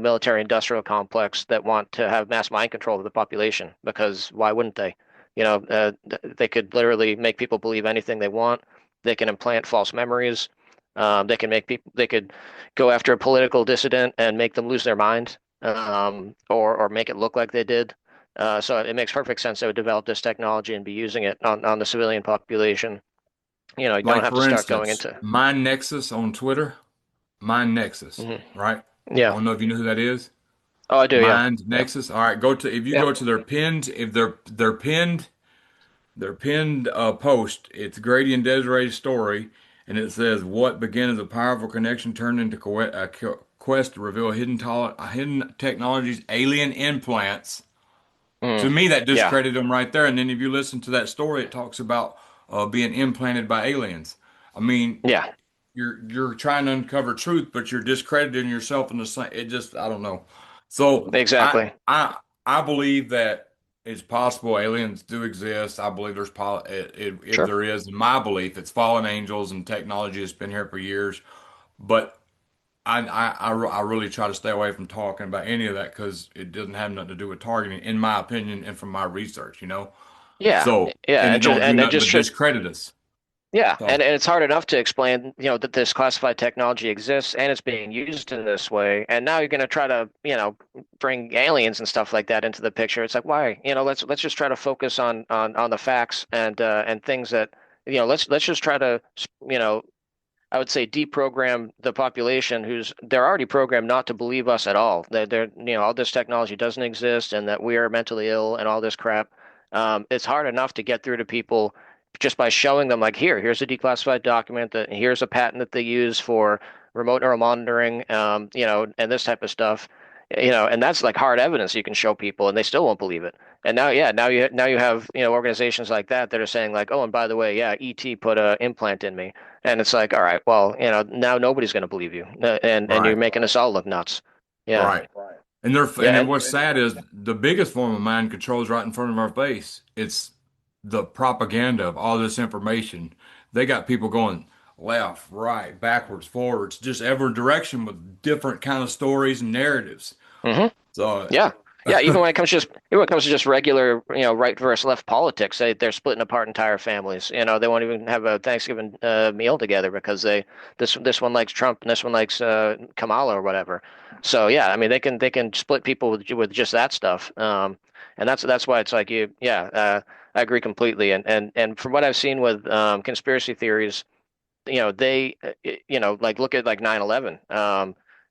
military industrial complex that want to have mass mind control of the population, because why wouldn't they? They could literally make people believe anything they want. They can implant false memories. They could go after a political dissident and make them lose their mind, or make it look like they did. So it makes perfect sense they would develop this technology and be using it on the civilian population. You don't Like have to for start going instance, into. Mind Nexus on Twitter, Mind Nexus, Mhm. right? I Yeah. don't know if you know who that is. Oh, I do. Yeah. Mind Yeah. Nexus. All right, go to if you Yeah. go to their pinned if their pinned post, it's Grady and Desiree's story, and it says what began as a powerful connection turned into a quest to reveal hidden technologies, alien implants. To Mm. me, that Yeah. discredited them right there. And then if you listen to that story, it talks about being implanted by aliens. I mean, Yeah. you're trying to uncover truth, but you're discrediting yourself in the same. It just I don't know. So Exactly. I believe that it's possible aliens do exist. I believe if Sure. there is, in my belief, it's fallen angels and technology that's been here for years. But I really try to stay away from talking about any of that because it doesn't have nothing to do with targeting, in my opinion, and from my research, you know. Yeah. So, Yeah. and it And just don't do and nothing just but discredit us. Yeah, So, and it's hard enough to explain, that this classified technology exists and it's being used in this way. And now you're going to try to, bring aliens and stuff like that into the picture. It's like, why? Let's just try to focus on the facts and things that, let's just try to, I would say deprogram the population they're already programmed not to believe us at all. All this technology doesn't exist and that we are mentally ill and all this crap. It's hard enough to get through to people just by showing them like, here's a declassified document that here's a patent that they use for remote neural monitoring, and this type of stuff, and that's like hard evidence you can show people and they still won't believe it. And now, yeah, now you have, organizations like that are saying like, oh, and by the way, yeah, ET put a implant in me. And it's like, all right, well, now nobody's going to believe you, and you're right, making us all look nuts. Yeah, right. And yeah, then what's sad is the biggest form of mind control is right in front of our face. It's the propaganda of all this information. They got people going left, right, backwards, forwards, just every direction with different kind of stories and narratives. hmm So, yeah, yeah. Even when it comes to just regular, right versus left politics, they're splitting apart entire families. They won't even have a Thanksgiving meal together because this one likes Trump and this one likes Kamala or whatever. So yeah, I mean they can split people with just that stuff. And that's why it's like I agree completely. And from what I've seen with conspiracy theories, like look at like 9/11.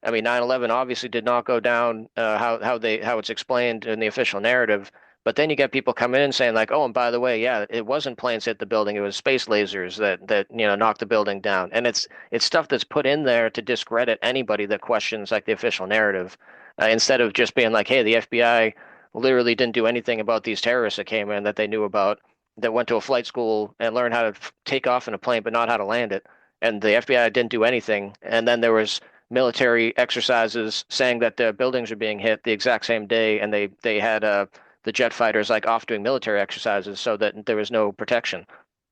I mean, 9/11 obviously did not go down how it's explained in the official narrative. But then you get people coming in saying like, oh, and by the way, yeah, it wasn't planes hit the building; it was space lasers that knocked the building down. And it's stuff that's put in there to discredit anybody that questions like the official narrative, instead of just being like, hey, the FBI literally didn't do anything about these terrorists that came in that they knew about, that went to a flight school and learned how to take off in a plane but not how to land it, and the FBI didn't do anything. And then there was military exercises saying that the buildings are being hit the exact same day, and they had the jet fighters like off doing military exercises so that there was no protection.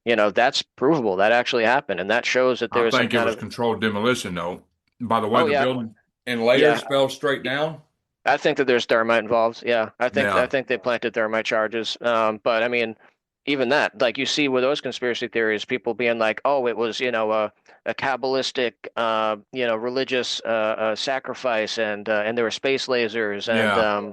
That's provable. That actually happened, and that shows that I there was some think it kind was of. controlled demolition, though. By the way, Oh the yeah, building in layers yeah. fell straight down. I think that there's thermite involved. Yeah, I Yeah, think they planted thermite charges. But I mean, even that, like you see with those conspiracy theories, people being like, "Oh, it was a Kabbalistic religious sacrifice, and there were space lasers, yeah,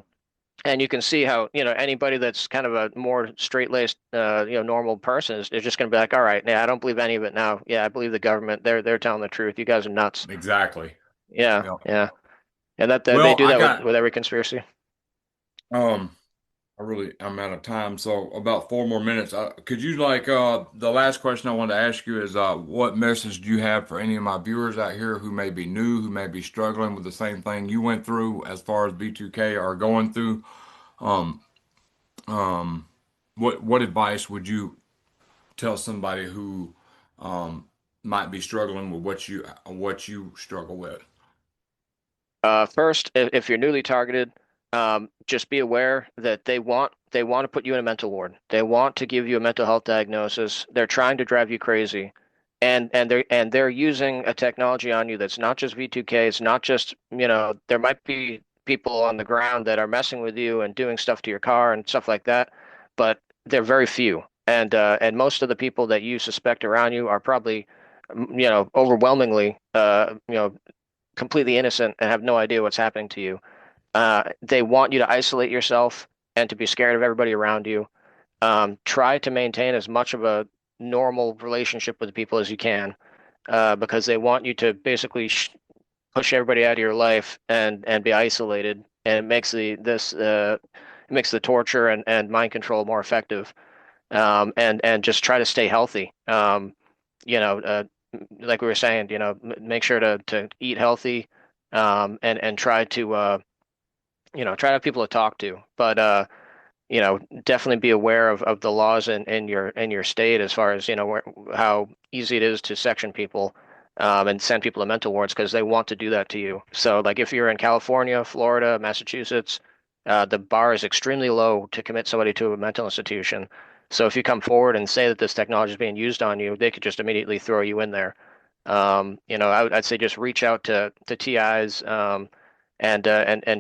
and you can see how anybody that's kind of a more straight-laced normal person is just going to be like, all right, yeah, I don't believe any of it now. Yeah, I believe the government. They're telling the truth. You guys are nuts. exactly. Yeah, Yeah. yeah, and that they Well, do that with every conspiracy. um, I'm out of time. So about 4 more minutes. Could you like the last question I wanted to ask you is what message do you have for any of my viewers out here who may be new, who may be struggling with the same thing you went through as far as B2K or going through? Um, um, what advice would you tell somebody who um might be struggling with what you struggle with? First, if you're newly targeted, just be aware that they want to put you in a mental ward. They want to give you a mental health diagnosis. They're trying to drive you crazy, and they're using a technology on you that's not just V2K. It's not just, there might be people on the ground that are messing with you and doing stuff to your car and stuff like that, but they're very few. And most of the people that you suspect around you are probably, overwhelmingly, completely innocent and have no idea what's happening to you. They want you to isolate yourself and to be scared of everybody around you. Try to maintain as much of a normal relationship with people as you can, because they want you to basically push everybody out of your life and be isolated, and it makes it makes the torture and mind control more effective. And just try to stay healthy. You know, uh, like we were saying, make sure to eat healthy, and try to have people to talk to. But definitely be aware of the laws in your state as far as, how easy it is to section people, and send people to mental wards because they want to do that to you. So like if you're in California, Florida, Massachusetts, the bar is extremely low to commit somebody to a mental institution. So if you come forward and say that this technology is being used on you, they could just immediately throw you in there. I'd say just reach out to TIs, and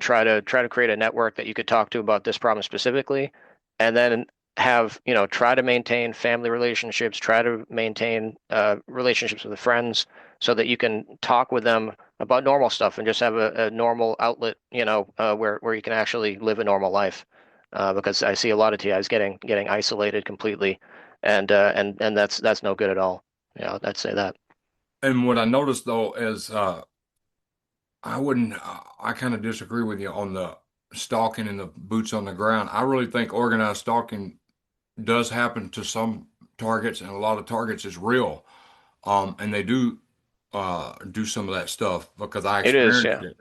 try to create a network that you could talk to about this problem specifically, and then try to maintain family relationships, try to maintain relationships with the friends, so that you can talk with them about normal stuff and just have a normal outlet, where you can actually live a normal life. Because I see a lot of TIs getting isolated completely, and that's no good at all. I'd say that. And what I noticed though is I wouldn't I kind of disagree with you on the stalking and the boots on the ground. I really think organized stalking does happen to some targets, and a lot of targets is real. And they do some of that stuff because I It is, experienced yeah. it.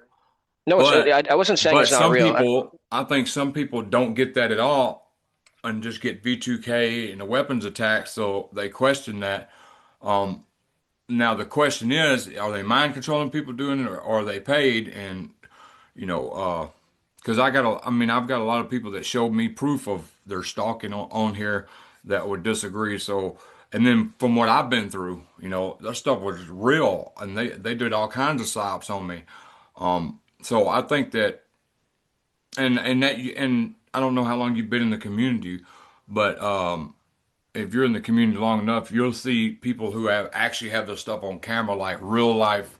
No, But I wasn't saying but it's not some real. people, I think some people don't get that at all and just get V2K and a weapons attack, so they question that. Um, Now the question is, are they mind controlling people doing it, or are they paid? And because I mean, I've got a lot of people that showed me proof of their stalking on here that would disagree. So, and then from what I've been through, that stuff was real, and they did all kinds of psyops on me. So I think that, and I don't know how long you've been in the community, but if you're in the community long enough, you'll see people who actually have this stuff on camera, like real life,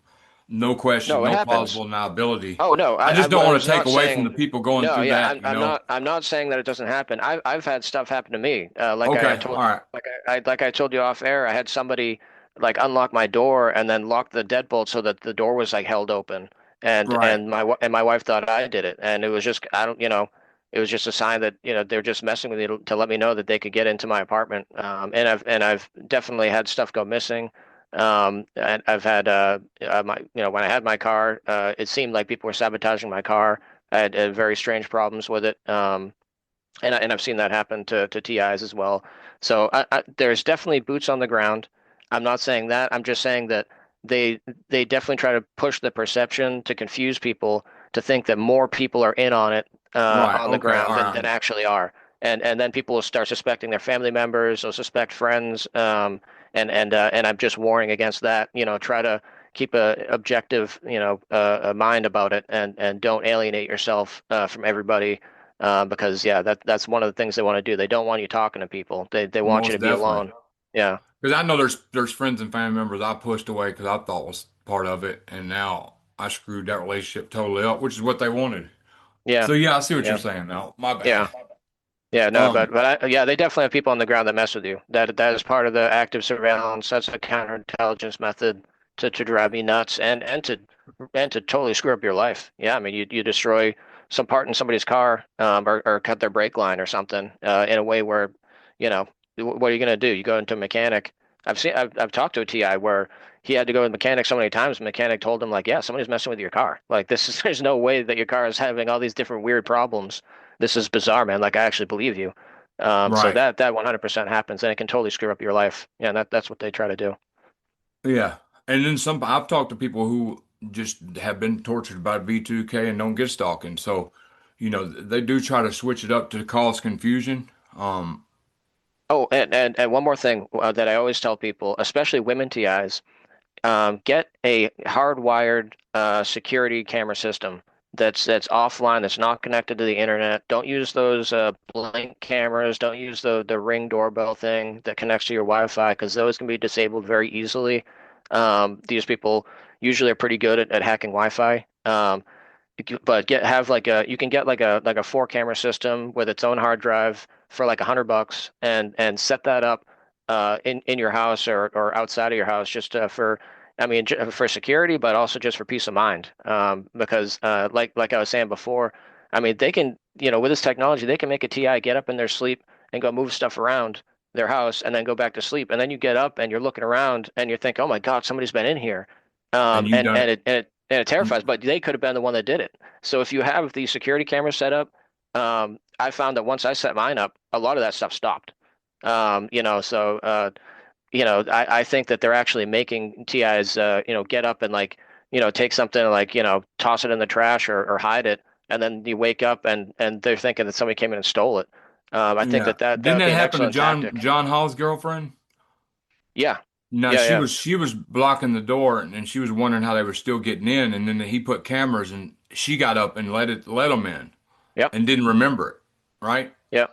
no question, No, it no happens. plausible deniability. Oh no, I I just don't want was to take not away from the saying. people going No, through yeah, that. I'm not saying that it doesn't happen. I've had stuff happen to me. Like I Okay, told all right, like I told you off air, I had somebody like unlock my door and then lock the deadbolt so that the door was like held open, and right. and my wife thought I did it, and it was just I don't it was just a sign that they're just messing with me to let me know that they could get into my apartment. And I've definitely had stuff go missing. And I've had my when I had my car, it seemed like people were sabotaging my car. I had very strange problems with it. And I've seen that happen to TIs as well. So there's definitely boots on the ground. I'm not saying that. I'm just saying that they definitely try to push the perception to confuse people to think that more people are in on it, Right. on the Okay. ground All than right. actually are. And then people will start suspecting their family members or suspect friends. And I'm just warning against that. Try to keep a objective, a mind about it, and don't alienate yourself from everybody, because yeah, that's one of the things they want to do. They don't want you talking to people. They want you Most to be definitely. alone. Yeah. Because I know there's friends and family members I pushed away because I thought was part of it, and now I screwed that relationship totally up, which is what they wanted. Yeah. So yeah, I see what you're Yeah. saying now. My bad. Yeah. Yeah. No, but Um, yeah, they definitely have people on the ground that mess with you. That is part of the active surveillance. That's a counterintelligence method to drive me nuts and to totally screw up your life. Yeah. I mean, you destroy some part in somebody's car, or cut their brake line or something, in a way where, you know, what are you going to do? You go into a mechanic. I've talked to a TI where he had to go to the mechanic so many times. The mechanic told him like, yeah, somebody's messing with your car. Like this is there's no way that your car is having all these different weird problems. This is bizarre, man. Like I actually believe you. So Right. that 100% happens, and it can totally screw up your life. Yeah, and that's what they try to do. Yeah. And then some, I've talked to people who just have been tortured by V2K and don't get stalking. So, they do try to switch it up to cause confusion. Um, Oh, and one more thing that I always tell people, especially women TIs, get a hardwired security camera system that's offline, that's not connected to the internet. Don't use those blink cameras. Don't use the Ring doorbell thing that connects to your Wi-Fi because those can be disabled very easily. These people usually are pretty good at hacking Wi-Fi. But have like a you can get like a four camera system with its own hard drive for like $100 and set that up in your house or outside of your house just for I mean for security, but also just for peace of mind. Because like I was saying before, I mean they can, with this technology they can make a TI get up in their sleep and go move stuff around their house and then go back to sleep, and then you get up and you're looking around and you think, oh my God, somebody's been in here. and um, you've and done and it. it and it and it terrifies. But they could have been the one that did it. So if you have the security camera set up, I found that once I set mine up, a lot of that stuff stopped. I think that they're actually making TIs, get up and like, take something and like, toss it in the trash or hide it, and then you wake up and they're thinking that somebody came in and stole it. I think Yeah. that Didn't would that be an happen to excellent John tactic. John Hall's girlfriend? Yeah, No, yeah, yeah, she was blocking the door and she was wondering how they were still getting in, and then he put cameras and she got up and let them in yep, and didn't remember it. Right? yep.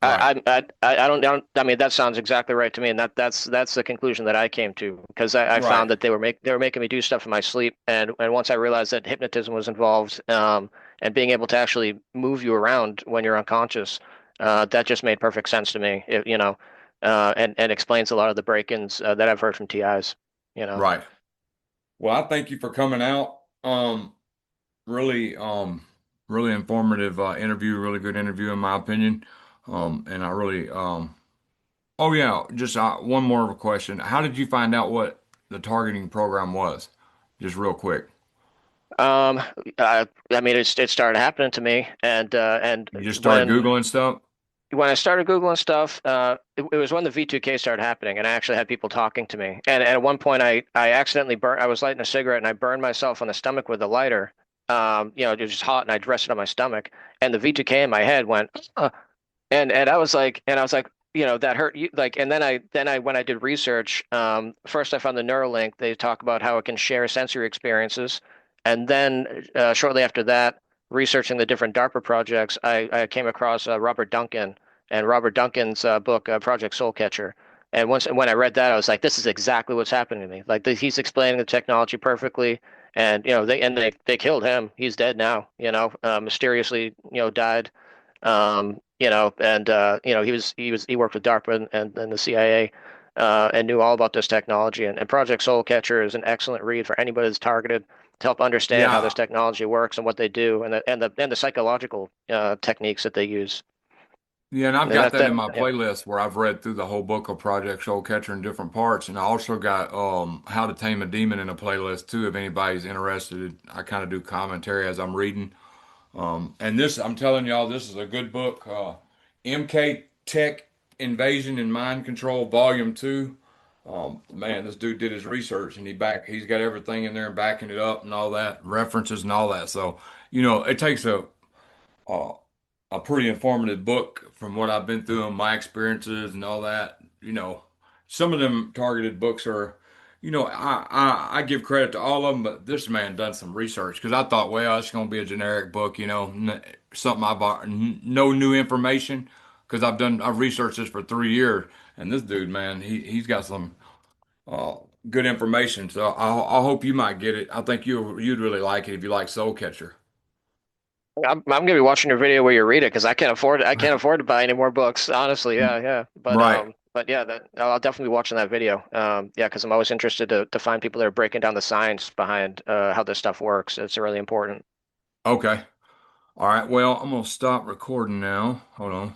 Right. I mean, that sounds exactly right to me, and that's the conclusion that I came to because I Right. found that they were making me do stuff in my sleep, and once I realized that hypnotism was involved, and being able to actually move you around when you're unconscious, that just made perfect sense to me. And explains a lot of the break-ins that I've heard from TIs. You know, Right. Well, I thank you for coming out. Really, really informative interview, really good interview in my opinion. And I really, oh yeah, just one more of a question. How did you find out what the targeting program was? Just real quick. um, I mean, it started happening to me, and You just started when Googling stuff? when I started Googling stuff, it was when the V2K started happening, and I actually had people talking to me. And at one point, I accidentally burned. I was lighting a cigarette, and I burned myself on the stomach with a lighter. It was just hot, and I dressed it on my stomach. And the V2K in my head went, and I was like, that hurt you. Like, and then I when I did research, first I found the Neuralink. They talk about how it can share sensory experiences, and then shortly after that, researching the different DARPA projects, I came across Robert Duncan and Robert Duncan's book, Project Soulcatcher. And when I read that, I was like, this is exactly what's happening to me. Like he's explaining the technology perfectly, and they killed him. He's dead now. Mysteriously, died. He worked with DARPA and the CIA, and knew all about this technology. And Project Soulcatcher is an excellent read for anybody that's targeted to help understand how this Yeah. technology works and what they do, and the psychological techniques that they use. Yeah, and I've And got that in that my yeah. playlist where I've read through the whole book of Project Soul Catcher in different parts, and I also got How to Tame a Demon in a playlist too. If anybody's interested, I kind of do commentary as I'm reading. And this, I'm telling y'all, this is a good book. MK Tech Invasion and Mind Control, Volume Two. Man, this dude did his research and he's got everything in there and backing it up and all that, references and all that. So, it takes uh, a pretty informative book from what I've been through and my experiences and all that. Some of them targeted books are, I give credit to all of them, but this man done some research because I thought, well, it's going to be a generic book, something I bought, no new information because I've researched this for 3 years, and this dude, man, he's got some uh, good information. So I hope you might get it. I think you'd really like it if you like Soul Catcher. I'm gonna be watching your video where you read it because I can't afford to buy any more books, honestly. Yeah, yeah. Right. But yeah, that I'll definitely be watching that video. Yeah, because I'm always interested to find people that are breaking down the science behind how this stuff works. It's really important. Okay. All right, well, I'm gonna stop recording now. Hold on.